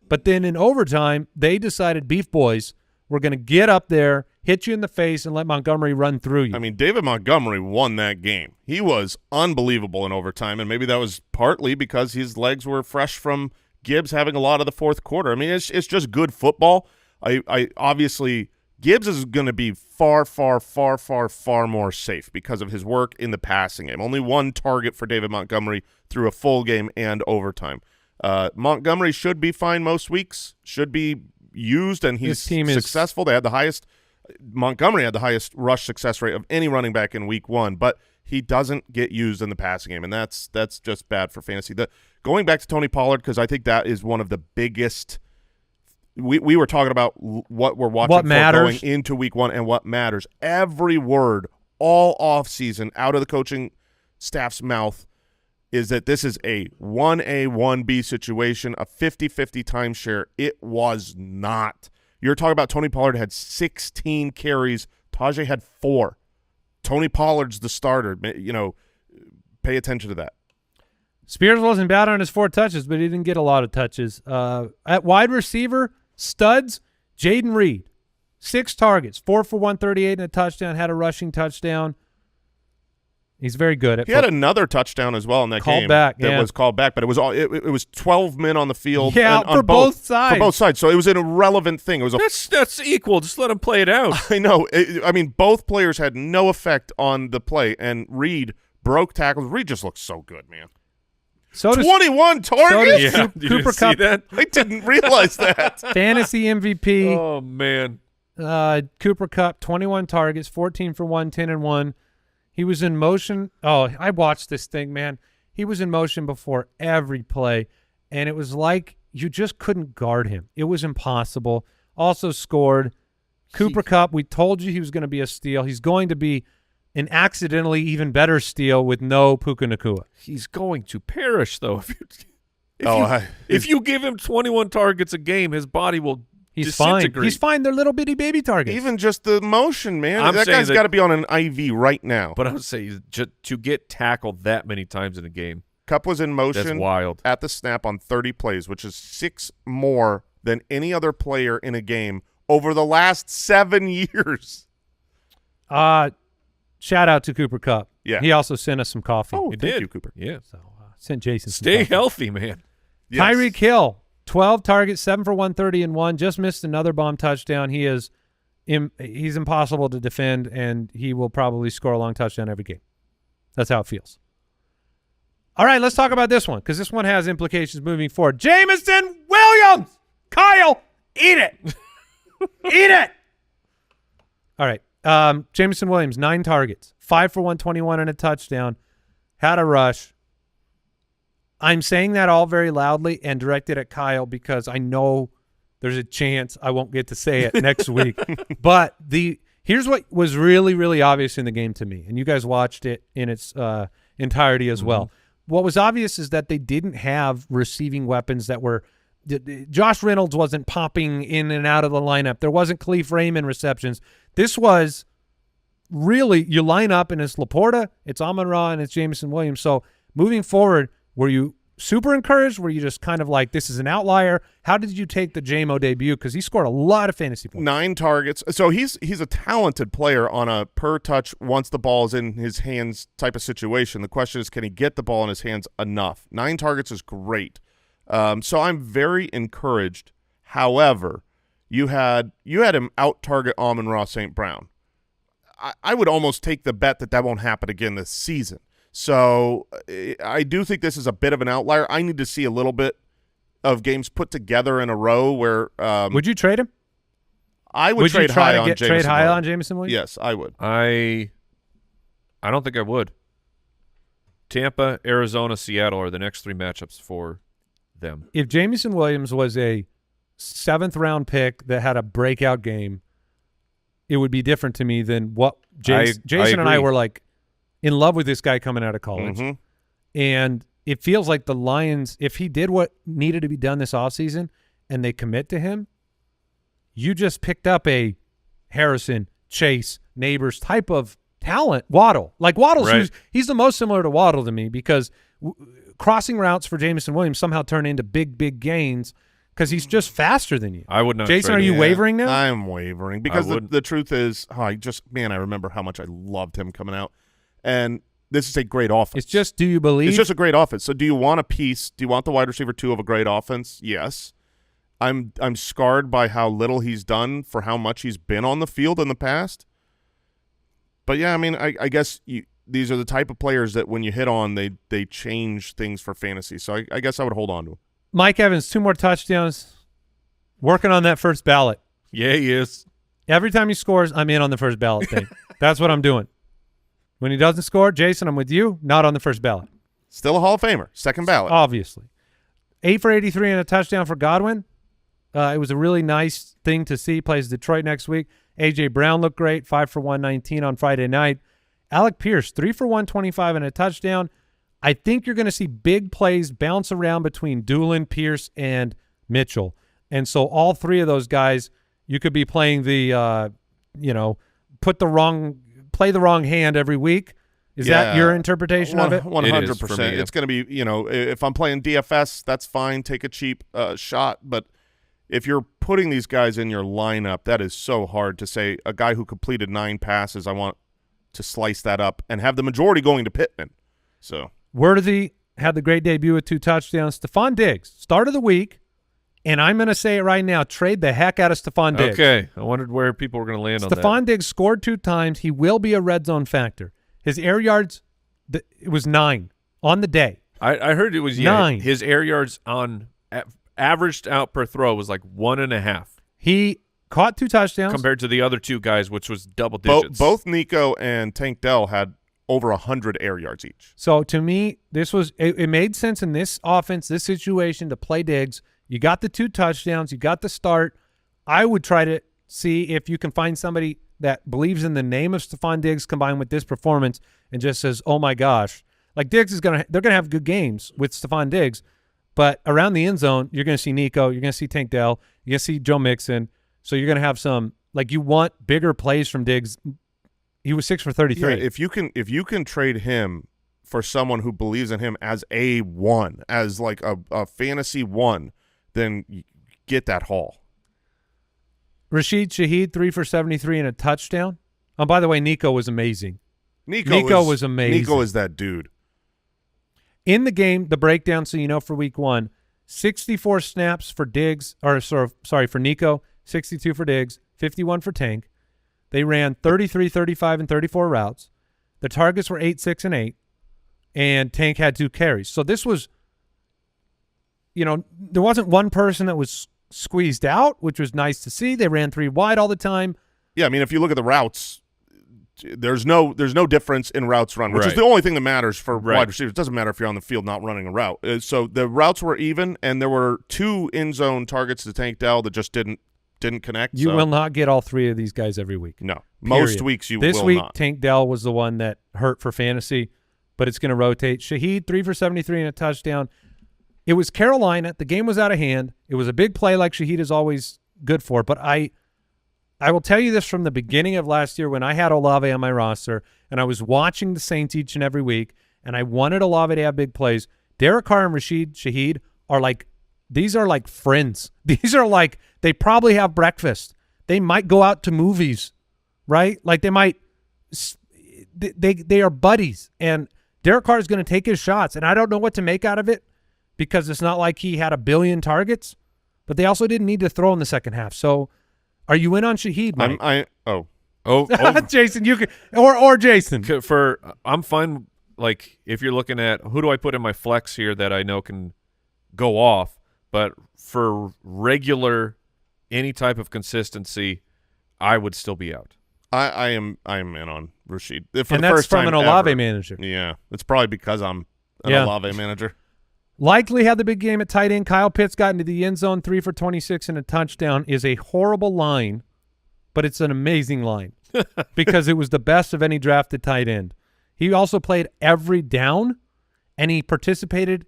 But then in overtime, they decided, Beef Boys, we're going to get up there, hit you in the face, and let Montgomery run through you.
I mean, David Montgomery won that game. He was unbelievable in overtime, and maybe that was partly because his legs were fresh from Gibbs having a lot of the fourth quarter. I mean, it's just good football. I obviously Gibbs is going to be far more safe because of his work in the passing game. Only 1 target for David Montgomery through a full game and overtime. Montgomery should be fine most weeks, should be used, and he's successful. Montgomery had the highest rush success rate of any running back in week 1, but he doesn't get used in the passing game, and that's just bad for fantasy. Going back to Tony Pollard, because I think that is one of the biggest we were talking about what we're watching going into week 1 and what matters. Every word all offseason out of the coaching staff's mouth is that this is a 1A, 1B situation, a 50-50 timeshare. It was not. You're talking about Tony Pollard had 16 carries. Tajay had 4. Tony Pollard's the starter. Pay attention to that.
Spears wasn't bad on his 4 touches, but he didn't get a lot of touches. At wide receiver, studs, Jaden Reed, 6 targets, 4 for 138 and a touchdown, had a rushing touchdown. He's very good.
He had another touchdown as well in that game. That was called back, but it was 12 men on the field.
Yeah, on both sides.
For both sides, so it was an irrelevant thing. It was
that's equal. Just let him play it out.
I know. Both players had no effect on the play, and Reed broke tackles. Reed just looks so good, man. 21 targets?
Cooper Kupp.
See that?
I didn't realize that.
Fantasy MVP.
Oh, man.
Cooper Kupp, 21 targets, 14 for 110-1. He was in motion. Oh, I watched this thing, man. He was in motion before every play, and it was like you just couldn't guard him. It was impossible. Also scored. Cooper Kupp, we told you he was going to be a steal. He's going to be an accidentally even better steal with no Puka Nacua.
He's going to perish, though. If you give him 21 targets a game, his body will disintegrate.
Fine. He's fine. They're little bitty baby targets.
Even just the motion, man. That guy's got to be on an IV right now.
But I would say to get tackled that many times in a game.
Kupp was in motion
That's wild.
at the snap on 30 plays, which is 6 more than any other player in a game over the last 7 years.
Shout out to Cooper Kupp.
Yeah.
He also sent us some coffee.
Oh,
He
thank
did.
you, Cooper.
Yeah.
So sent Jason some
Stay
coffee.
healthy, man.
Yes.
Tyreek Hill, 12 targets, 7 for 130-1. Just missed another bomb touchdown. He's impossible to defend, and he will probably score a long touchdown every game. That's how it feels. All right, let's talk about this one because this one has implications moving forward. Jameson Williams! Kyle, eat it! Eat it! All right. Jameson Williams, 9 targets, 5 for 121 and a touchdown. Had a rush. I'm saying that all very loudly and directed at Kyle because I know there's a chance I won't get to say it next week. But here's what was really, really obvious in the game to me, and you guys watched it in its entirety as well. What was obvious is that they didn't have receiving weapons that were Josh Reynolds wasn't popping in and out of the lineup. There wasn't Khalif Raymond receptions. This was really you line up and it's Laporta, it's Amon-Ra, and it's Jameson Williams. So moving forward, were you super encouraged? Were you just kind of like, this is an outlier? How did you take the JMO debut? Because he scored a lot of fantasy points.
9 targets. So he's a talented player on a per touch once the ball is in his hands type of situation. The question is, can he get the ball in his hands enough? 9 targets is great. So I'm very encouraged. However, you had him out-target Amon-Ra St. Brown. I would almost take the bet that won't happen again this season. So I do think this is a bit of an outlier. I need to see a little bit of games put together in a row where
would you trade him?
I would trade high on Jameson.
Trade high on Jameson Williams?
Yes, I would.
I don't think I would. Tampa, Arizona, Seattle are the next 3 matchups for them.
If Jameson Williams was a 7th-round pick that had a breakout game, it would be different to me than what Jason and I were like in love with this guy coming out of college.
Mm-hmm.
And it feels like the Lions, if he did what needed to be done this offseason and they commit to him, you just picked up a Harrison, Chase, Neighbors type of talent. Waddle. Like Waddle's
right.
He's the most similar to Waddle to me because crossing routes for Jameson Williams somehow turn into big gains because he's just faster than you.
I would not.
Jason, are
trade
you
him.
wavering now?
I'm wavering because
I would.
the truth is, I remember how much I loved him coming out. And this is a great offense.
It's just, do you believe?
It's just a great offense. So do you want a piece? Do you want the wide receiver 2 of a great offense? Yes. I'm scarred by how little he's done for how much he's been on the field in the past. But, yeah, I mean, I guess these are the type of players that when you hit on, they change things for fantasy. So I guess I would hold on to him.
Mike Evans, 2 more touchdowns. Working on that first ballot.
Yeah, he is.
Every time he scores, I'm in on the first ballot thing. That's what I'm doing. When he doesn't score, Jason, I'm with you, not on the first ballot.
Still a Hall of Famer, second ballot.
Obviously. 8 for 83 and a touchdown for Godwin. It was a really nice thing to see. Plays Detroit next week. A.J. Brown looked great, 5 for 119 on Friday night. Alec Pierce, 3 for 125 and a touchdown. I think you're going to see big plays bounce around between Doolin, Pierce, and Mitchell. And so all 3 of those guys, you could be playing the, play the wrong hand every week. Is that your interpretation of it?
100%.
me, yeah.
It's going to be, if I'm playing DFS, that's fine. Take a cheap shot. But if you're putting these guys in your lineup, that is so hard to say a guy who completed 9 passes, I want to slice that up and have the majority going to Pittman. So
Worthy had the great debut with 2 touchdowns. Stephon Diggs, start of the week, and I'm going to say it right now, trade the heck out of Stephon Diggs.
Okay. I wondered where people were going to land on that.
Stephon Diggs scored 2 times. He will be a red zone factor. His air yards, it was 9 on the day.
I heard it was
9.
His air yards on averaged out per throw was like 1.5.
He caught 2 touchdowns.
compared to the other 2 guys, which was double digits.
Both Nico and Tank Dell had over 100 air yards each.
So to me, this was it made sense in this offense, this situation to play Diggs. You got the 2 touchdowns. You got the start. I would try to see if you can find somebody that believes in the name of Stephon Diggs combined with this performance and just says, oh, my gosh. Like Diggs they're going to have good games with Stephon Diggs, but around the end zone, you're going to see Nico. You're going to see Tank Dell. You're going to see Joe Mixon. So you're going to have some – like you want bigger plays from Diggs. He was 6 for 33.
Yeah, if you can trade him for someone who believes in him as a 1, as like a fantasy 1, then you get that haul.
Rashid Shaheed, 3 for 73 and a touchdown. Oh, by the way, Nico was amazing.
Nico
was amazing.
Nico is that dude.
In the game, the breakdown, so you know for week 1, 64 snaps for Diggs, or sorry, for Nico, 62 for Diggs, 51 for Tank. They ran 33, 35, and 34 routes. The targets were 8, 6, and 8, and Tank had 2 carries. So this was, there wasn't one person that was squeezed out, which was nice to see. They ran 3 wide all the time.
Yeah, I mean, if you look at the routes, there's no difference in routes run, which is the only thing that matters for wide receivers. It doesn't matter if you're on the field not running a route. So the routes were even, and there were 2 end zone targets to Tank Dell that just didn't connect.
You will not get all 3 of these guys every week.
No.
Period.
Most weeks you will not.
This week, Tank Dell was the one that hurt for fantasy, but it's going to rotate. Shaheed, 3 for 73 and a touchdown. It was Carolina. The game was out of hand. It was a big play like Shaheed is always good for, but I will tell you this from the beginning of last year when I had Olave on my roster and I was watching the Saints each and every week and I wanted Olave to have big plays. Derek Carr and Rashid Shaheed are like – these are like friends. These are like – they probably have breakfast. They might go out to movies, right? Like they might – they are buddies. And Derek Carr is going to take his shots, and I don't know what to make out of it because it's not like he had a billion targets, but they also didn't need to throw in the second half. So – are you in on Shaheed, Mike? Jason, you can or Jason.
I'm fine. Like if you're looking at who do I put in my flex here that I know can go off, but for regular any type of consistency, I would still be out.
I am in on Rashid.
And that's from an Olave manager.
Yeah, it's probably because I'm an Olave manager.
Likely had the big game at tight end. Kyle Pitts got into the end zone, 3 for 26 and a touchdown. Is a horrible line, but it's an amazing line because it was the best of any drafted tight end. He also played every down, and he participated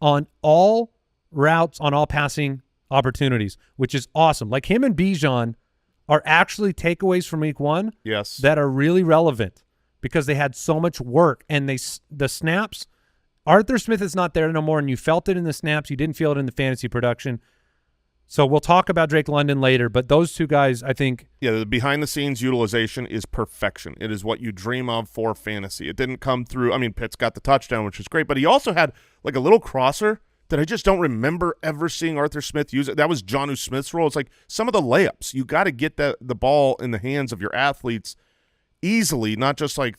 on all routes, on all passing opportunities, which is awesome. Like him and Bijan are actually takeaways from week 1 that are really relevant because they had so much work, and the snaps – Arthur Smith is not there no more, and you felt it in the snaps. You didn't feel it in the fantasy production. So we'll talk about Drake London later, but those 2 guys, I think.
Yeah, the behind-the-scenes utilization is perfection. It is what you dream of for fantasy. It didn't come through. I mean, Pitts got the touchdown, which was great, but he also had like a little crosser that I just don't remember ever seeing Arthur Smith use it. That was Jonnu Smith's role. It's like some of the layups. You got to get the ball in the hands of your athletes easily, not just like,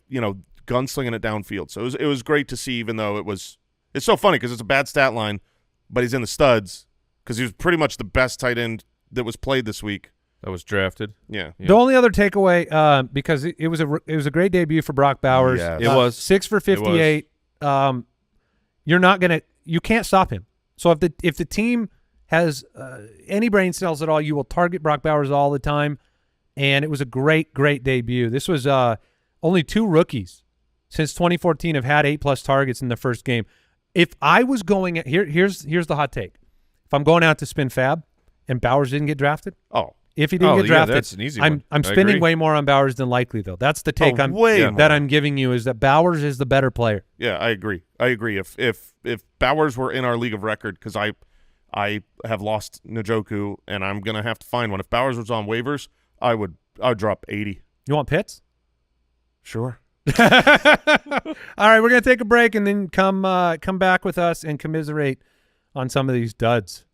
gunslinging it downfield. So it was great to see, even though it's so funny because it's a bad stat line, but he's in the studs because he was pretty much the best tight end that was played this week.
That was drafted.
Yeah.
The only other takeaway, because it was a great debut for Brock Bowers.
Yes.
It was
6 for 58. You can't stop him. So if the team has any brain cells at all, you will target Brock Bowers all the time. And it was a great debut. This was only 2 rookies since 2014 have had 8+ targets in the first game. If I was going – here's the hot take. If I'm going out to spin fab and Bowers didn't get drafted, if he didn't get drafted,
that's an easy one.
I'm spending way more on Bowers than likely, though. That's the take that I'm giving you, is that Bowers is the better player.
Yeah, I agree. If Bowers were in our league of record, because I have lost Njoku and I'm going to have to find one. If Bowers was on waivers, I would drop 80.
You want Pitts?
Sure.
All right, we're going to take a break and then come back with us and commiserate on some of these duds.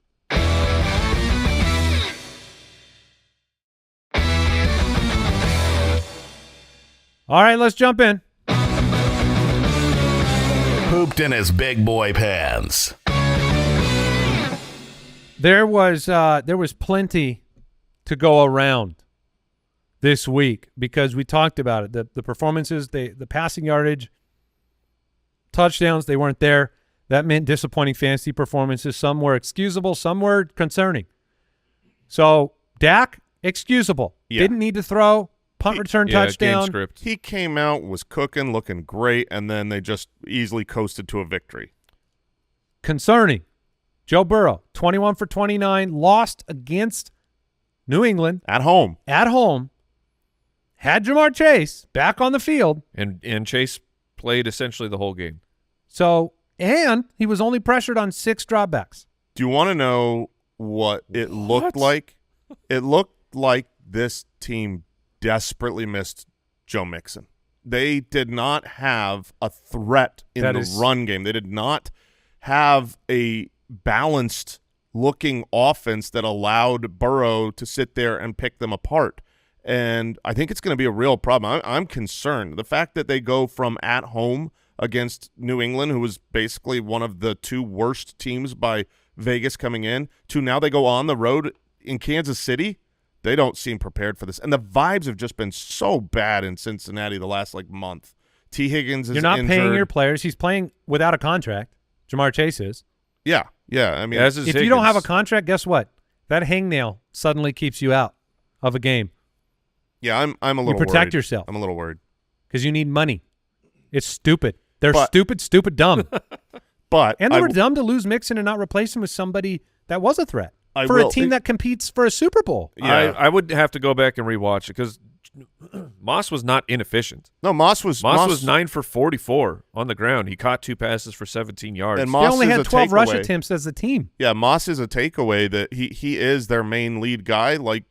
All right, let's jump in.
Pooped in his big boy pants.
There was plenty to go around this week because we talked about it. The performances, the passing yardage, touchdowns, they weren't there. That meant disappointing fantasy performances. Some were excusable, some were concerning. So Dak, excusable.
Yeah.
Didn't need to throw. Punt return touchdown.
Game script.
He came out, was cooking, looking great, and then they just easily coasted to a victory.
Concerning. Joe Burrow, 21 for 29, lost against New England.
At home.
At home. Had Jamar Chase back on the field.
And Chase played essentially the whole game.
So, and he was only pressured on 6 dropbacks.
Do you want to know what it looked like? It looked like this team desperately missed Joe Mixon. They did not have a threat in the run game. They did not have a balanced looking offense that allowed Burrow to sit there and pick them apart. And I think it's going to be a real problem. I'm concerned. The fact that they go from at home against New England, who was basically one of the 2 worst teams by Vegas coming in, to now they go on the road in Kansas City, they don't seem prepared for this. And the vibes have just been so bad in Cincinnati the last month. T. Higgins is
You're not
injured.
paying your players. He's playing without a contract. Jamar Chase is.
Yeah. I mean,
As is
if
Higgins.
you don't have a contract, guess what? That hangnail suddenly keeps you out of a game.
yeah, I'm a little
protect
worried.
yourself.
I'm a little worried.
Because you need money. It's stupid. They're
But-
stupid, dumb.
But
And they were dumb to lose Mixon and not replace him with somebody that was a threat for a team that competes for a Super Bowl.
Yeah.
I would have to go back and rewatch it because Moss was not inefficient.
No, Moss was
9 for 44 on the ground. He caught 2 passes for 17 yards.
And
They
Moss
only
is
had
a
12 rush
takeaway.
attempts as a team.
Yeah, Moss is a takeaway that he is their main lead guy, like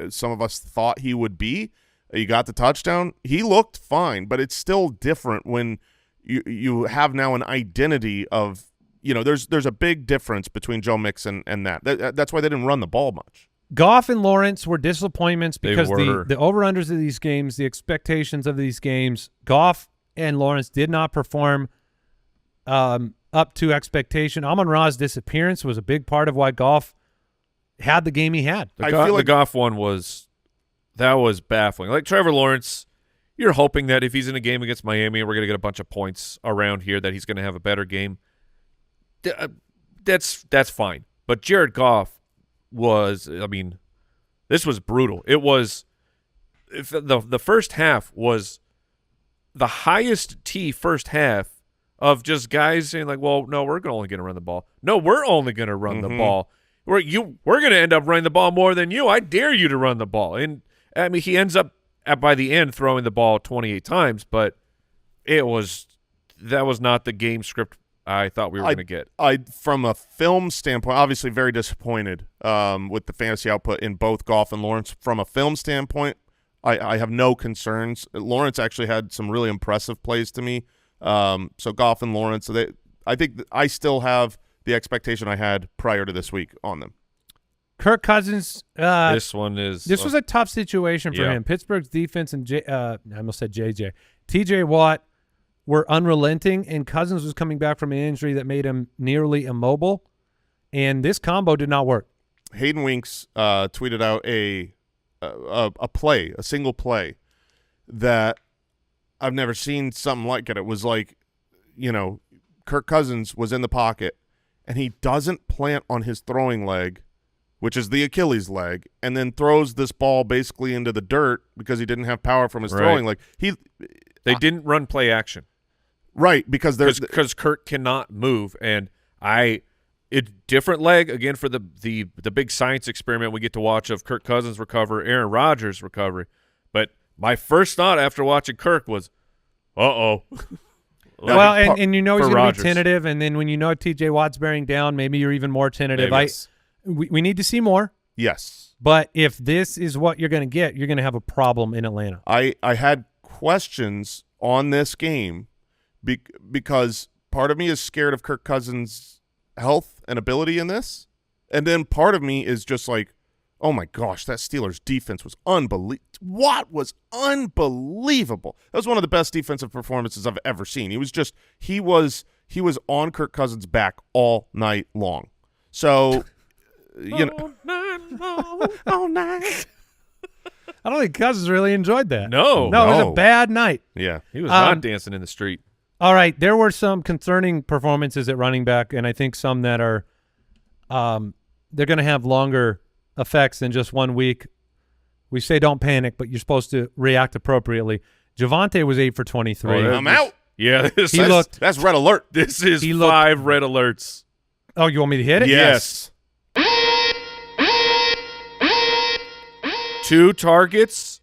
some of us thought he would be. He got the touchdown. He looked fine, but it's still different when you have now an identity of there's a big difference between Joe Mixon and that. That's why they didn't run the ball much.
Goff and Lawrence were disappointments
They
because
were.
the over-unders of these games, the expectations of these games, Goff and Lawrence did not perform up to expectation. Amon-Ra's disappearance was a big part of why Goff had the game he had.
I feel
The
like
Goff one was baffling. Like Trevor Lawrence, you're hoping that if he's in a game against Miami, we're going to get a bunch of points around here, that he's going to have a better game. That's fine. But Jared Goff was, this was brutal. It was the first half was the highest first half of just guys saying well, no, we're only going to run the ball. No, we're only going to run the ball. We're going to end up running the ball more than you. I dare you to run the ball. And he ends up by the end throwing the ball 28 times, but that was not the game script I thought we were going to get.
From a film standpoint, obviously very disappointed with the fantasy output in both Goff and Lawrence. From a film standpoint, I have no concerns. Lawrence actually had some really impressive plays to me. So Goff and Lawrence, I think I still have the expectation I had prior to this week on them.
Kirk Cousins.
This was
a tough situation for him. Pittsburgh's defense and I almost said JJ. TJ Watt were unrelenting, and Cousins was coming back from an injury that made him nearly immobile, and this combo did not work.
Hayden Winks tweeted out a single play that I've never seen something like it. It was like, Kirk Cousins was in the pocket, and he doesn't plant on his throwing leg, which is the Achilles leg, and then throws this ball basically into the dirt because he didn't have power from his throwing leg.
They didn't run play action.
Right, because
because Kirk cannot move, and it's different leg again for the big science experiment we get to watch of Kirk Cousins recover, Aaron Rodgers recovery. But my first thought after watching Kirk was,
Well, and he's going to be tentative, and then when TJ Watt's bearing down, maybe you're even more tentative. We need to see more.
Yes.
But if this is what you're going to get, you're going to have a problem in Atlanta.
I had questions on this game because part of me is scared of Kirk Cousins' health and ability in this, and then part of me is just like, oh my gosh, that Steelers defense was unbelievable. Watt was unbelievable. That was one of the best defensive performances I've ever seen. He was on Kirk Cousins' back all night long. So, all night.
I don't think Cousins really enjoyed that.
No.
It was a bad night.
Yeah.
He was not dancing in the street.
All right, there were some concerning performances at running back, and I think some that are they're going to have longer effects than just 1 week. We say don't panic, but you're supposed to react appropriately. Javonte was 8 for 23.
I'm out.
Yeah,
That's red alert.
This is 5 red alerts.
Oh, you want me to hit it?
Yes. 2 targets,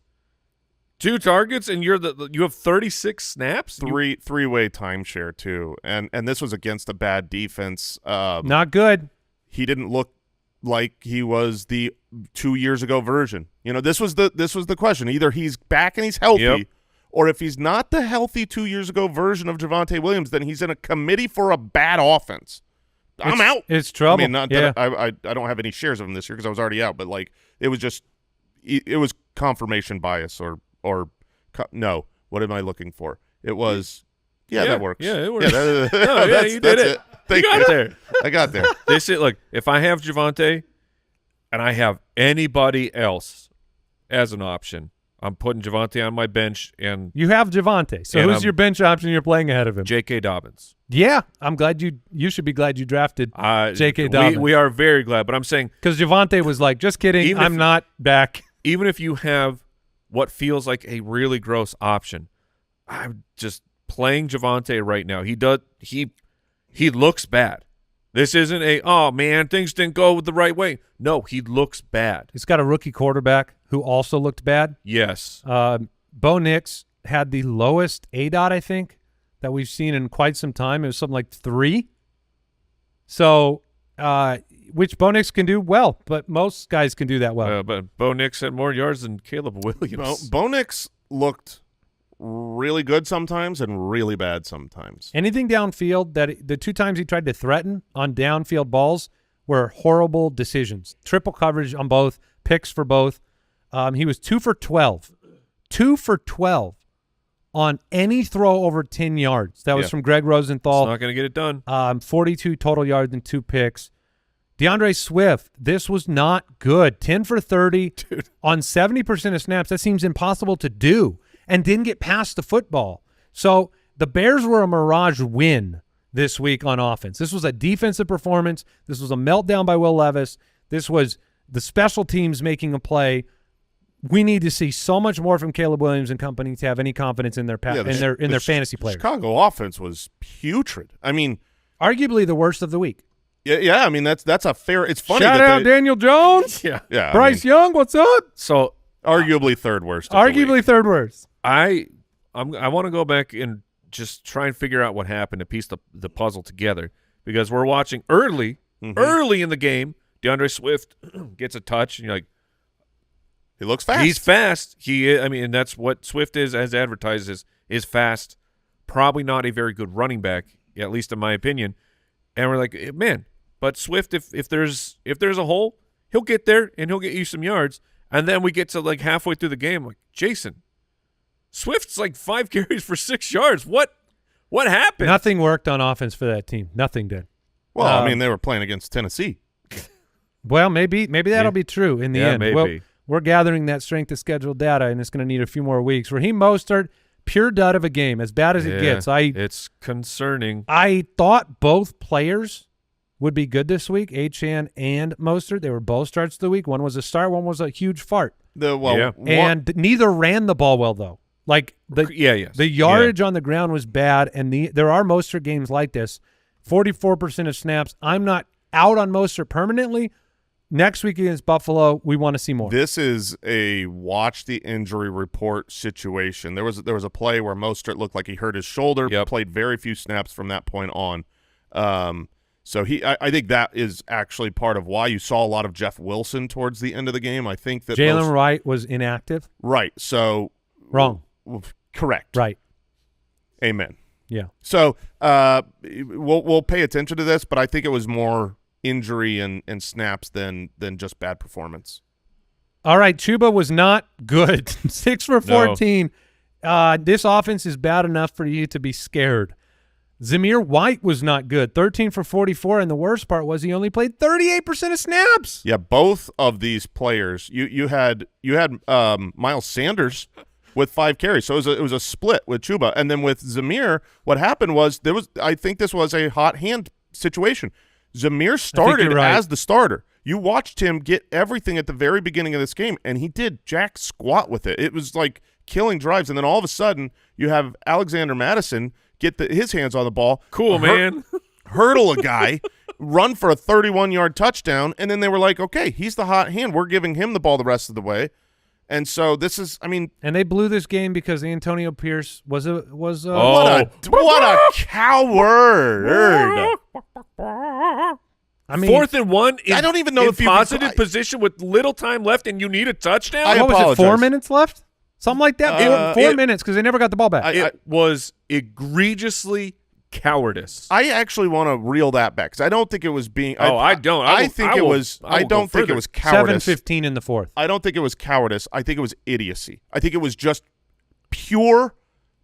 and you have 36 snaps.
Three-way timeshare too, and this was against a bad defense.
Not good.
He didn't look like he was the 2 years ago version. You know, this was the question. Either he's back and he's healthy, or if he's not the healthy 2 years ago version of Javonte Williams, then he's in a committee for a bad offense. I'm out.
It's trouble.
I mean, not that I don't have any shares of him this year because I was already out, but like it was confirmation bias or no. What am I looking for? It was that works.
Yeah, it works.
Yeah,
you did it.
Thank
You got there.
I got there.
This is look. If I have Javonte, and I have anybody else as an option, I'm putting Javonte on my bench and
You have Javonte. So who's your bench option you're playing ahead of him?
J.K. Dobbins.
Yeah, I'm glad you should be glad you drafted J.K. Dobbins.
We are very glad, but I'm saying
because Javonte was like, just kidding, I'm not back.
Even if you have what feels like a really gross option, I'm just playing Javonte right now. He looks bad. This isn't oh man, things didn't go the right way. No, he looks bad.
He's got a rookie quarterback who also looked bad.
Yes.
Bo Nix had the lowest ADOT, I think, that we've seen in quite some time. It was something like 3. So, which Bo Nix can do well, but most guys can do that well.
But Bo Nix had more yards than Caleb Williams.
Bo Nix looked really good sometimes and really bad sometimes.
Anything downfield, that the 2 times he tried to threaten on downfield balls were horrible decisions. Triple coverage on both, picks for both. He was 2 for 12. 2 for 12 on any throw over 10 yards. That was from Greg Rosenthal.
It's not going to get it done.
42 total yards and 2 picks. DeAndre Swift, this was not good. 10 for 30 on 70% of snaps. That seems impossible to do, and didn't get past the football. So the Bears were a mirage win this week on offense. This was a defensive performance. This was a meltdown by Will Levis. This was the special teams making a play. We need to see so much more from Caleb Williams and company to have any confidence in their their fantasy players.
Chicago offense was putrid. I mean,
arguably the worst of the week.
Yeah. I mean, that's a fair. It's funny.
Shout out Daniel Jones.
Yeah.
Bryce Young, what's up?
So
arguably third worst.
Arguably third worst.
I want to go back and just try and figure out what happened to piece the puzzle together, because we're watching early in the game. DeAndre Swift gets a touch, and you're like,
he looks fast.
He's fast. And that's what Swift is, as advertised, is fast. Probably not a very good running back, at least in my opinion. And we're like, man, but Swift, if there's a hole, he'll get there and he'll get you some yards. And then we get to like halfway through the game, like, Jason, Swift's like 5 carries for 6 yards. What happened?
Nothing worked on offense for that team. Nothing did.
Well, I mean, they were playing against Tennessee.
Well, maybe that'll be true in the end.
Maybe.
Well, we're gathering that strength of schedule data, and it's going to need a few more weeks. Raheem Mostert, pure dud of a game, as bad as it gets.
It's concerning.
I thought both players would be good this week, Achane and Mostert. They were both starts of the week. One was a start, one was a huge fart. And neither ran the ball well, though. Like the yardage on the ground was bad, and there are Mostert games like this. 44% of snaps. I'm not out on Mostert permanently. Next week against Buffalo, we want to see more.
This is a watch the injury report situation. There was a play where Mostert looked like he hurt his shoulder, played very few snaps from that point on. So I think that is actually part of why you saw a lot of Jeff Wilson towards the end of the game. I think that
Jalen Wright was inactive.
Right. So
wrong.
Correct.
Right.
Amen.
Yeah.
So we'll pay attention to this, but I think it was more injury and snaps than just bad performance.
All right, Chuba was not good. 6 for 14. No. This offense is bad enough for you to be scared. Zamir White was not good. 13 for 44, and the worst part was he only played 38% of snaps.
Yeah, both of these players. You had Miles Sanders with 5 carries, so it was a split with Chuba, and then with Zamir, what happened was I think this was a hot hand situation. Zamir started as the starter. You watched him get everything at the very beginning of this game, and he did jack squat with it. It was like killing drives, and then all of a sudden you have Alexander Madison get his hands on the ball.
Cool, man.
Hurdle a guy, run for a 31-yard touchdown, and then they were like, okay, he's the hot hand. We're giving him the ball the rest of the way. And so this is, I mean,
and they blew this game because Antonio Pierce was
what a coward.
I mean,
4th and 1.
I don't even know if
positive position with little time left, and you need a touchdown.
What was it? 4 minutes left? Something like that. 4 minutes because they never got the ball back.
It was egregiously cowardice.
I actually want to reel that back because I don't think it was being.
I don't.
I don't think it was cowardice.
7:15 in the 4th.
I don't think it was cowardice. I think it was idiocy. I think it was just pure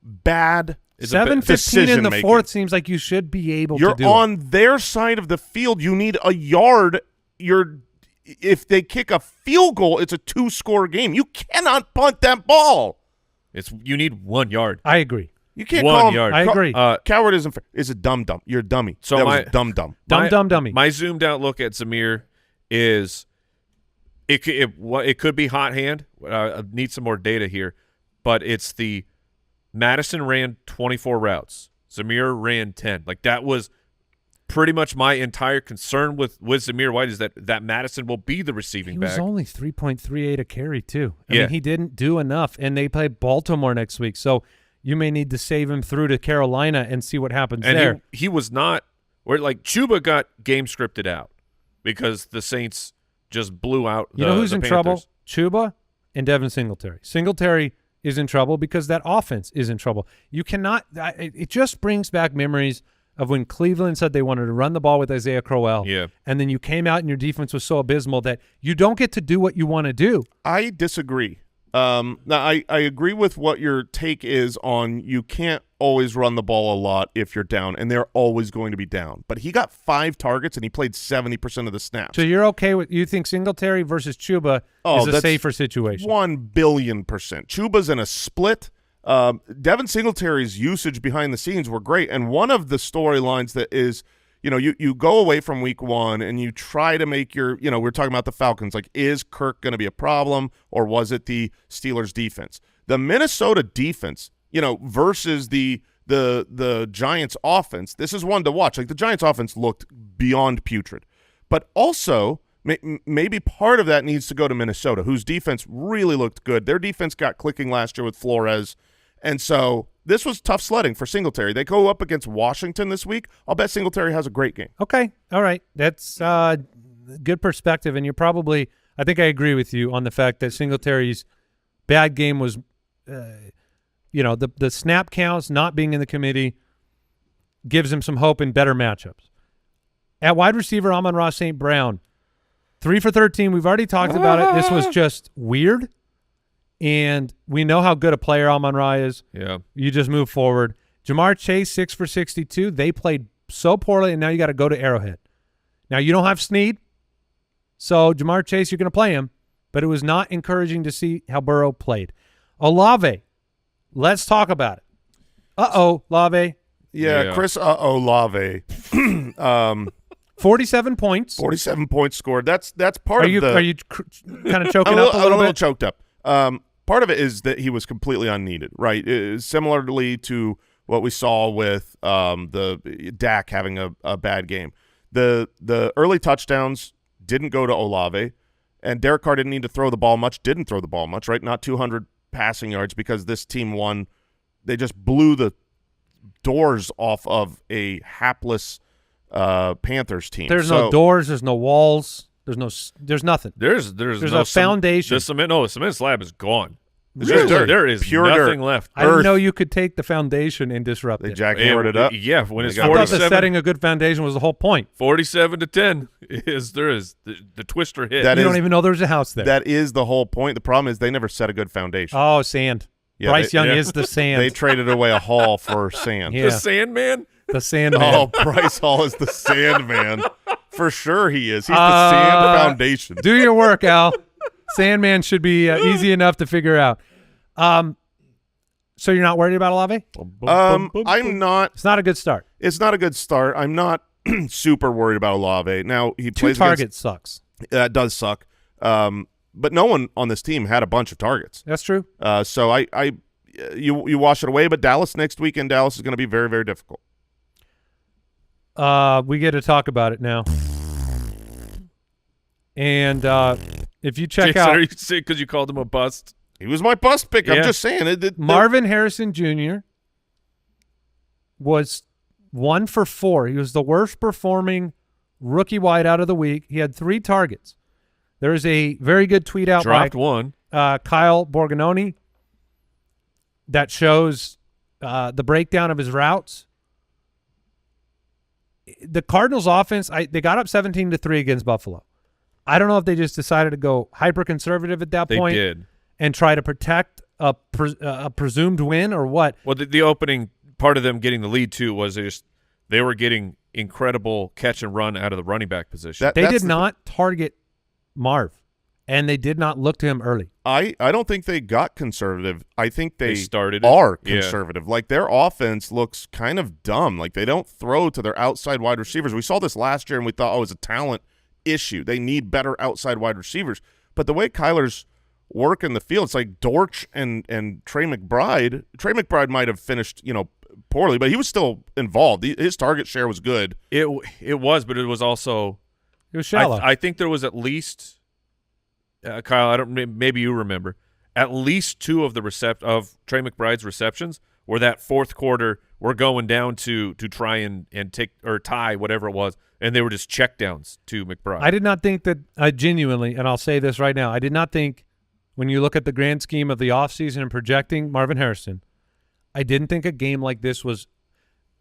bad.
7:15 in the 4th seems like you should be able to do it.
You're on their side of the field. You need a yard. If they kick a field goal, it's a 2-score game. You cannot punt that ball.
You need 1 yard.
I agree.
You can't
1
call him.
yard. I agree.
Coward isn't fair. It's a dumb. You're a dummy.
So
that was dumb.
Dummy.
My zoomed out look at Zamir is it could be hot hand. I need some more data here, but it's the Madison ran 24 routes. Zamir ran 10. Like that was pretty much my entire concern with Zamir White is that Madison will be the receiving back.
He was only 3.38 a carry too. I mean, he didn't do enough, and they play Baltimore next week, so you may need to save him through to Carolina and see what happens there.
He was not where like Chuba got game scripted out because the Saints just blew out.
You know who's in
Panthers.
trouble? Chuba and Devin Singletary. Singletary is in trouble because that offense is in trouble. You cannot. It just brings back memories of when Cleveland said they wanted to run the ball with Isaiah Crowell.
Yeah.
And then you came out and your defense was so abysmal that you don't get to do what you want to do.
I disagree. Now, I agree with what your take is on you can't always run the ball a lot if you're down, and they're always going to be down. But he got 5 targets, and he played 70% of the snaps.
So you're okay with – you think Singletary versus Chuba is a safer situation?
1,000,000,000%. Chuba's in a split. Devin Singletary's usage behind the scenes were great, and one of the storylines that is – you go away from week 1 and you try to make your, we're talking about the Falcons, like is Kirk going to be a problem or was it the Steelers defense? The Minnesota defense, versus the Giants offense, this is one to watch. Like the Giants offense looked beyond putrid. But also maybe part of that needs to go to Minnesota, whose defense really looked good. Their defense got clicking last year with Flores. And so this was tough sledding for Singletary. They go up against Washington this week. I'll bet Singletary has a great game.
Okay. All right. That's good perspective. And you're probably – I think I agree with you on the fact that Singletary's bad game was the snap counts, not being in the committee, gives him some hope in better matchups. At wide receiver, Amon-Ra St. Brown, 3 for 13. We've already talked about it. This was just weird. And we know how good a player Amon-Ra is.
Yeah.
You just move forward. Jamar Chase, 6 for 62. They played so poorly, and now you got to go to Arrowhead. Now, you don't have Snead, so Jamar Chase, you're going to play him, but it was not encouraging to see how Burrow played. Olave, let's talk about it. Olave.
Yeah, Chris Olave.
47 points.
47 points scored. That's part
of the – Are you kind of choking up a
little
bit?
Choked up. Part of it is that he was completely unneeded, right? Similarly to what we saw with the Dak having a bad game. The early touchdowns didn't go to Olave, and Derek Carr didn't need to throw the ball much, didn't throw the ball much, right? Not 200 passing yards because this team won. They just blew the doors off of a hapless Panthers team.
There's no doors. There's no walls. There's nothing.
There's
a foundation.
The cement slab is gone.
Really?
There is
pure
nothing
dirt.
left.
I didn't know you could take the foundation and disrupt
They
it.
jackhammered it up.
Yeah, when it's
I thought that
47,
setting a good foundation was the whole point.
47-10 is the twister hit.
You don't even know there's a house there.
That is the whole point. The problem is they never set a good foundation.
Oh, sand.
Yeah,
Bryce Young is the sand.
They traded away a haul for sand.
Yeah.
The Sandman.
the Sandman.
Oh, Bryce Hall is the Sandman. For sure he is. He's the Sand Foundation.
Do your work, Al. Sandman should be easy enough to figure out. So you're not worried about Olave?
I'm not.
It's not a good start.
It's not a good start. I'm not super worried about Olave. Now, he plays
2 targets sucks.
That does suck. But no one on this team had a bunch of targets.
That's true.
So you wash it away, but Dallas next weekend, Dallas is going to be very, very difficult.
We get to talk about it now. And if you check
Jason,
out,
are you sick because you called him a bust?
He was my bust pick.
Yeah.
I'm just saying.
Marvin Harrison Jr. was 1 for 4. He was the worst performing rookie wideout of the week. He had 3 targets. There is a very good tweet out
Dropped
by
one.
Kyle Borgononi that shows the breakdown of his routes. The Cardinals offense, they got up 17-3 against Buffalo. I don't know if they just decided to go hyper-conservative at that point.
They did.
And try to protect a presumed win or what.
Well, the opening part of them getting the lead, too, was they were getting incredible catch and run out of the running back position.
They did not target Marv, and they did not look to him early.
I don't think they got conservative. I think they
started
are
it.
conservative. Yeah. Like, their offense looks kind of dumb. Like, they don't throw to their outside wide receivers. We saw this last year, and we thought, oh, it's a talent issue. They need better outside wide receivers. But the way Kyler's work in the field, it's like Dortch and Trey McBride. Trey McBride might have finished, poorly, but he was still involved. His target share was good.
It was, but it was also
it was shallow.
I think there was at least Kyle. Maybe you remember at least 2 of of Trey McBride's receptions were that fourth quarter. We're going down to try and take or tie whatever it was, and they were just checkdowns to McBride.
I did not think that genuinely, and I'll say this right now, I did not think. When you look at the grand scheme of the offseason and projecting Marvin Harrison, I didn't think a game like this was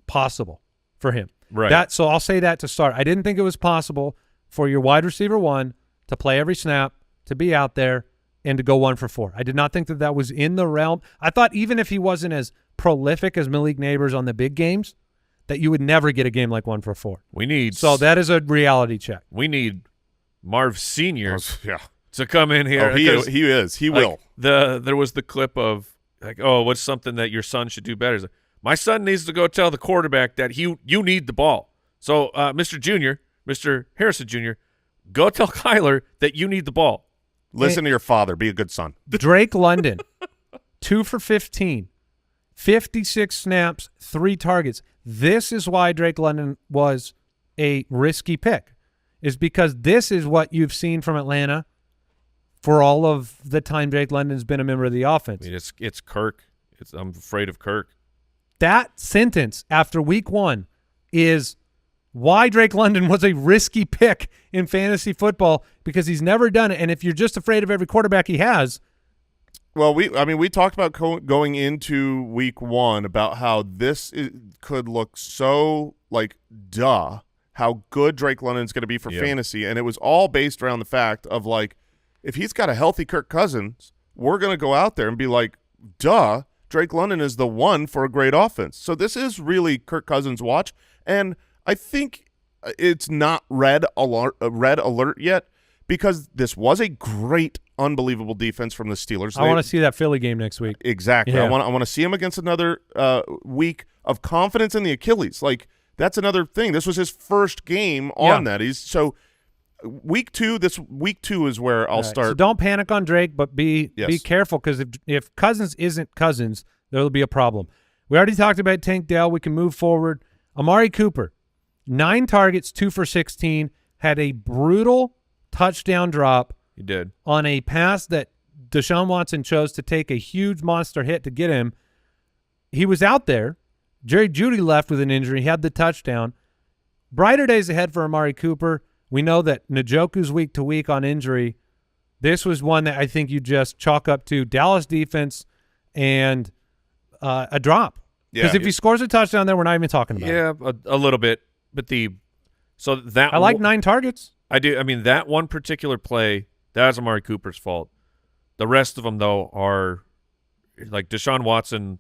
possible for him.
Right.
So I'll say that to start. I didn't think it was possible for your wide receiver 1 to play every snap, to be out there, and to go 1 for 4. I did not think that was in the realm. I thought even if he wasn't as prolific as Malik Neighbors on the big games, that you would never get a game like 1 for 4. So that is a reality check.
We need Marv Sr.
Yeah.
to come in here.
Oh, he is. He will.
There was the clip of like, oh, what's something that your son should do better? He's like, my son needs to go tell the quarterback that you need the ball. So, Mr. Harrison Jr., go tell Kyler that you need the ball.
Listen to your father. Be a good son.
Drake London, 2 for 15, 56 snaps, 3 targets. This is why Drake London was a risky pick, is because this is what you've seen from Atlanta for all of the time Drake London's been a member of the offense.
I mean, it's Kirk. I'm afraid of Kirk.
That sentence after week 1 is why Drake London was a risky pick in fantasy football, because he's never done it. And if you're just afraid of every quarterback he has.
Well, we talked about going into week 1 about how this could look so like how good Drake London's going to be for fantasy. And it was all based around the fact of like, if he's got a healthy Kirk Cousins, we're going to go out there and be like, Drake London is the one for a great offense. So this is really Kirk Cousins' watch, and I think it's not red alert yet, because this was a great, unbelievable defense from the Steelers.
I want to see that Philly game next week.
Exactly.
Yeah.
I want to see him against another week of confidence in the Achilles. Like, that's another thing. This was his first game on that. Week 2 is where I'll start.
So don't panic on Drake, but be careful, because if Cousins isn't Cousins, there'll be a problem. We already talked about Tank Dell. We can move forward. Amari Cooper, 9 targets, 2 for 16, had a brutal touchdown drop.
He did. On
a pass that Deshaun Watson chose to take a huge monster hit to get him. He was out there. Jerry Jeudy left with an injury. He had the touchdown. Brighter days ahead for Amari Cooper. We know that Njoku's week to week on injury. This was one that I think you just chalk up to Dallas defense and a drop. Because if he scores a touchdown there, we're not even talking about it.
Yeah, a little bit. But I
like 9 targets.
I do. I mean, that one particular play, that is Amari Cooper's fault. The rest of them, though, are like Deshaun Watson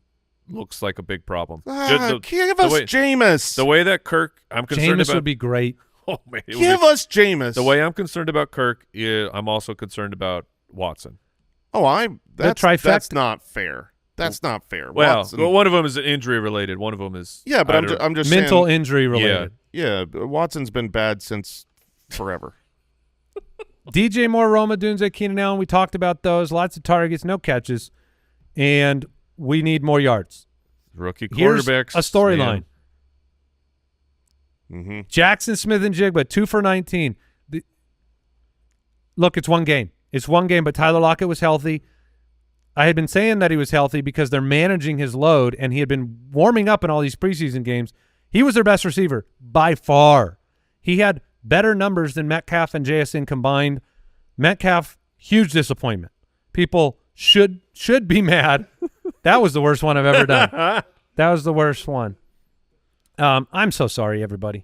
looks like a big problem.
Give us Jameis.
The way that Kirk, I'm concerned
Jameis
about.
would be great.
Oh man,
Give us Jameis.
The way I'm concerned about Kirk, I'm also concerned about Watson.
That's
trifecta.
That's not fair. That's not fair.
Well,
Watson,
one of them is injury related. One of them is
but I'm just
mental
saying,
injury related.
Yeah, Watson's been bad since forever.
DJ Moore, Roma Dunze, Keenan Allen. We talked about those. Lots of targets, no catches, and we need more yards.
Rookie
Here's
quarterbacks.
a storyline.
Mm-hmm.
Jackson Smith and Jigba, 2 for 19. Look, it's one game. It's one game, but Tyler Lockett was healthy. I had been saying that he was healthy because they're managing his load, and he had been warming up in all these preseason games. He was their best receiver by far. He had better numbers than Metcalf and JSN combined. Metcalf, huge disappointment. People should be mad. That was the worst one I've ever done. That was the worst one. I'm so sorry, everybody.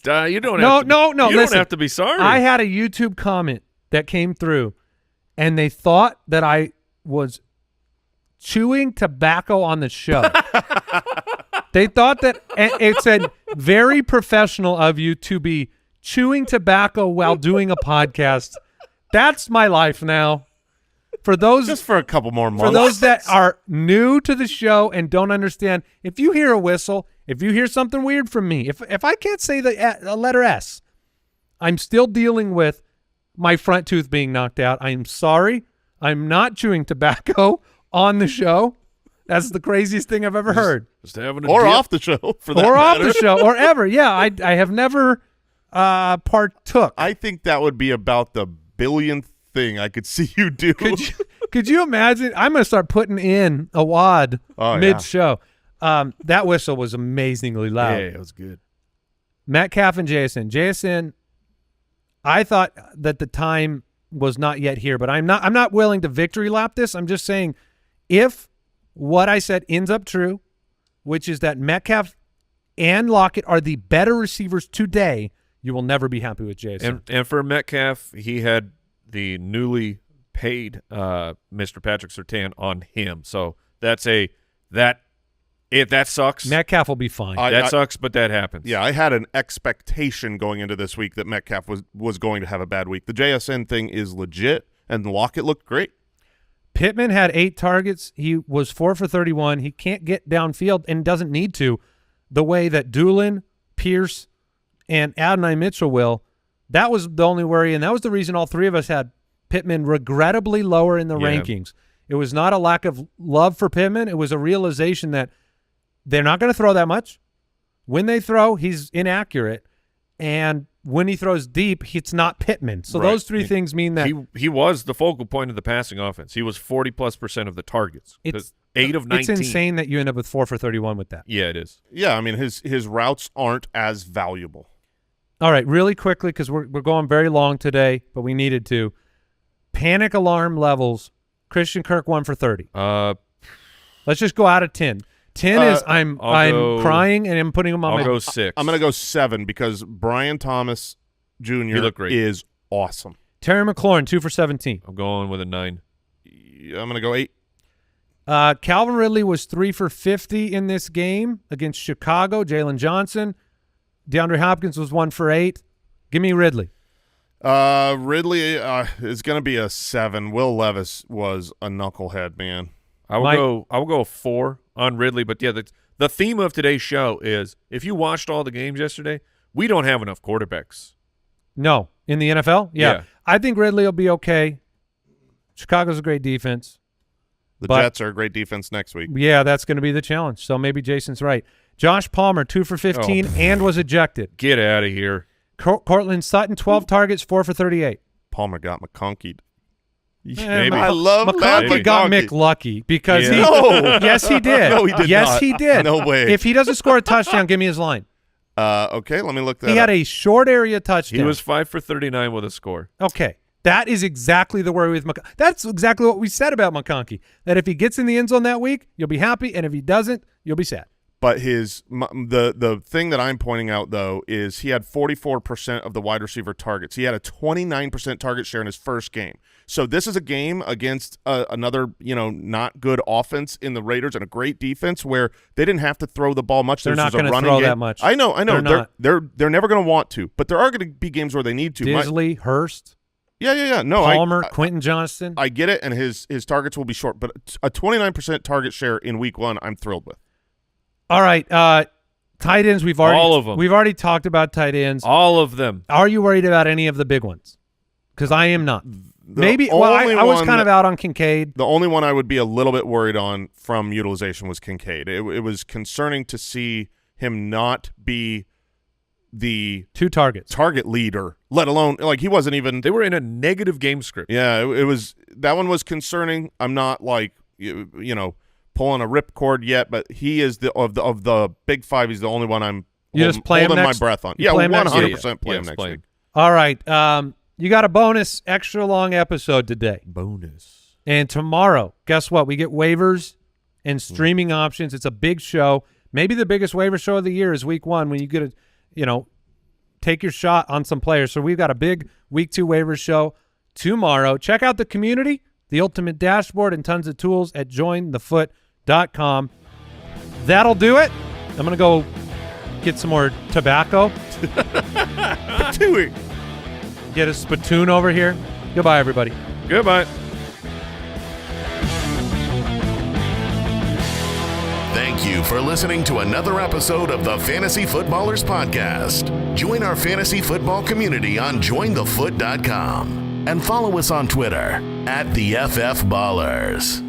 You don't
No,
have to,
no.
You
Listen,
don't have to be sorry.
I had a YouTube comment that came through, and they thought that I was chewing tobacco on the show. They thought that it said, very professional of you to be chewing tobacco while doing a podcast. That's my life now. For those
Just for a couple more months.
For those that are new to the show and don't understand, if you hear a whistle, if you hear something weird from me, if I can't say the letter S, I'm still dealing with my front tooth being knocked out. I'm sorry. I'm not chewing tobacco on the show. That's the craziest thing I've ever heard.
Just having a
or
dip.
off the show for that
Or off
matter.
the show, or ever. Yeah, I have never partook.
I think that would be about the billionth thing I could see you do.
Could you imagine? I'm going to start putting in a wad mid-show. That whistle was amazingly loud.
Yeah, it was good.
Metcalf and JSN, I thought that the time was not yet here, but I'm not willing to victory lap this. I'm just saying, if what I said ends up true, which is that Metcalf and Lockett are the better receivers today, you will never be happy with JSN.
And for Metcalf, he had the newly paid Mr. Patrick Surtain on him. So that sucks.
Metcalf will be fine.
That sucks, but that happens.
Yeah, I had an expectation going into this week that Metcalf was going to have a bad week. The JSN thing is legit, and Lockett looked great.
Pittman had 8 targets. He was 4 for 31. He can't get downfield and doesn't need to the way that Doolin, Pierce, and Adonai Mitchell will. That was the only worry, and that was the reason all three of us had Pittman regrettably lower in the rankings. It was not a lack of love for Pittman. It was a realization that they're not going to throw that much. When they throw, he's inaccurate. And when he throws deep, it's not Pittman. So those three things mean that
he was the focal point of the passing offense. He was 40+% of the targets.
It's
8 of 19.
It's insane that you end up with 4 for 31 with that.
Yeah, it is.
Yeah, I mean his routes aren't as valuable.
All right, really quickly, because we're going very long today, but we needed to. Panic alarm levels. Christian Kirk 1 for 30. Let's just go out of 10. 10 is I'm crying and I'm putting him on
I'll
my.
go 6.
I'm going to go 7 because Brian Thomas Jr. is awesome.
Terry McLaurin 2 for 17.
I'm going with a 9.
I'm going to go 8.
Calvin Ridley was 3 for 50 in this game against Chicago. Jalen Johnson. DeAndre Hopkins was 1 for 8. Give me Ridley.
Ridley is going to be a 7. Will Levis was a knucklehead, man.
I will go 4 on Ridley, but yeah, the theme of today's show is if you watched all the games yesterday, we don't have enough quarterbacks.
No, in the NFL? Yeah. I think Ridley will be okay. Chicago's a great defense.
The Jets are a great defense next week.
Yeah, that's going to be the challenge. So maybe Jason's right. Josh Palmer 2 for 15 and was ejected.
Get out of here.
Cortland Sutton 12 targets, 4 for 38.
Palmer got McConkeyed.
Maybe.
I love
McConkey got McLucky because he.
No.
Yes, he did.
No, he did
yes,
not.
he did.
No way.
If he doesn't score a touchdown, give me his line.
Okay, let me look that
He had
up.
a short area touchdown.
He was 5 for 39 with a score.
Okay. That is exactly the worry with McConkey. That's exactly what we said about McConkey, that if he gets in the end zone that week, you'll be happy, and if he doesn't, you'll be sad.
But the thing that I'm pointing out, though, is he had 44% of the wide receiver targets. He had a 29% target share in his first game. So this is a game against another, not good offense in the Raiders and a great defense where they didn't have to throw the ball much.
They're not going to throw that much.
I know. They're never going to want to, but there are going to be games where they need to.
Disley, Hurst.
Yeah. No,
Palmer, Quentin Johnston.
I get it, and his targets will be short, but a 29% target share in week 1, I'm thrilled with.
All right, tight ends.
All of them.
We've already talked about tight ends.
All of them.
Are you worried about any of the big ones? Because I am not. Maybe.
Well,
I was kind of out on Kincaid.
The only one I would be a little bit worried on from utilization was Kincaid. It was concerning to see him not be the
2 targets
target leader, let alone he wasn't even.
They were in a negative game script.
Yeah, it was. That one was concerning. I'm not pulling a ripcord yet, but he is of the big 5. He's the only one I'm holding my breath on. Yeah, 100% play him next week.
All right, you got a bonus extra long episode today.
Bonus.
And tomorrow, guess what? We get waivers and streaming options. It's a big show. Maybe the biggest waiver show of the year is week 1 when you get to, take your shot on some players. So we've got a big week 2 waiver show tomorrow. Check out the community, the ultimate dashboard, and tons of tools at jointhefoot.com. That'll do it. I'm going to go get some more tobacco. Get a spittoon over here. Goodbye, everybody.
Goodbye.
Thank you for listening to another episode of the Fantasy Footballers Podcast. Join our fantasy football community on jointhefoot.com and follow us on Twitter @TheFFBallers.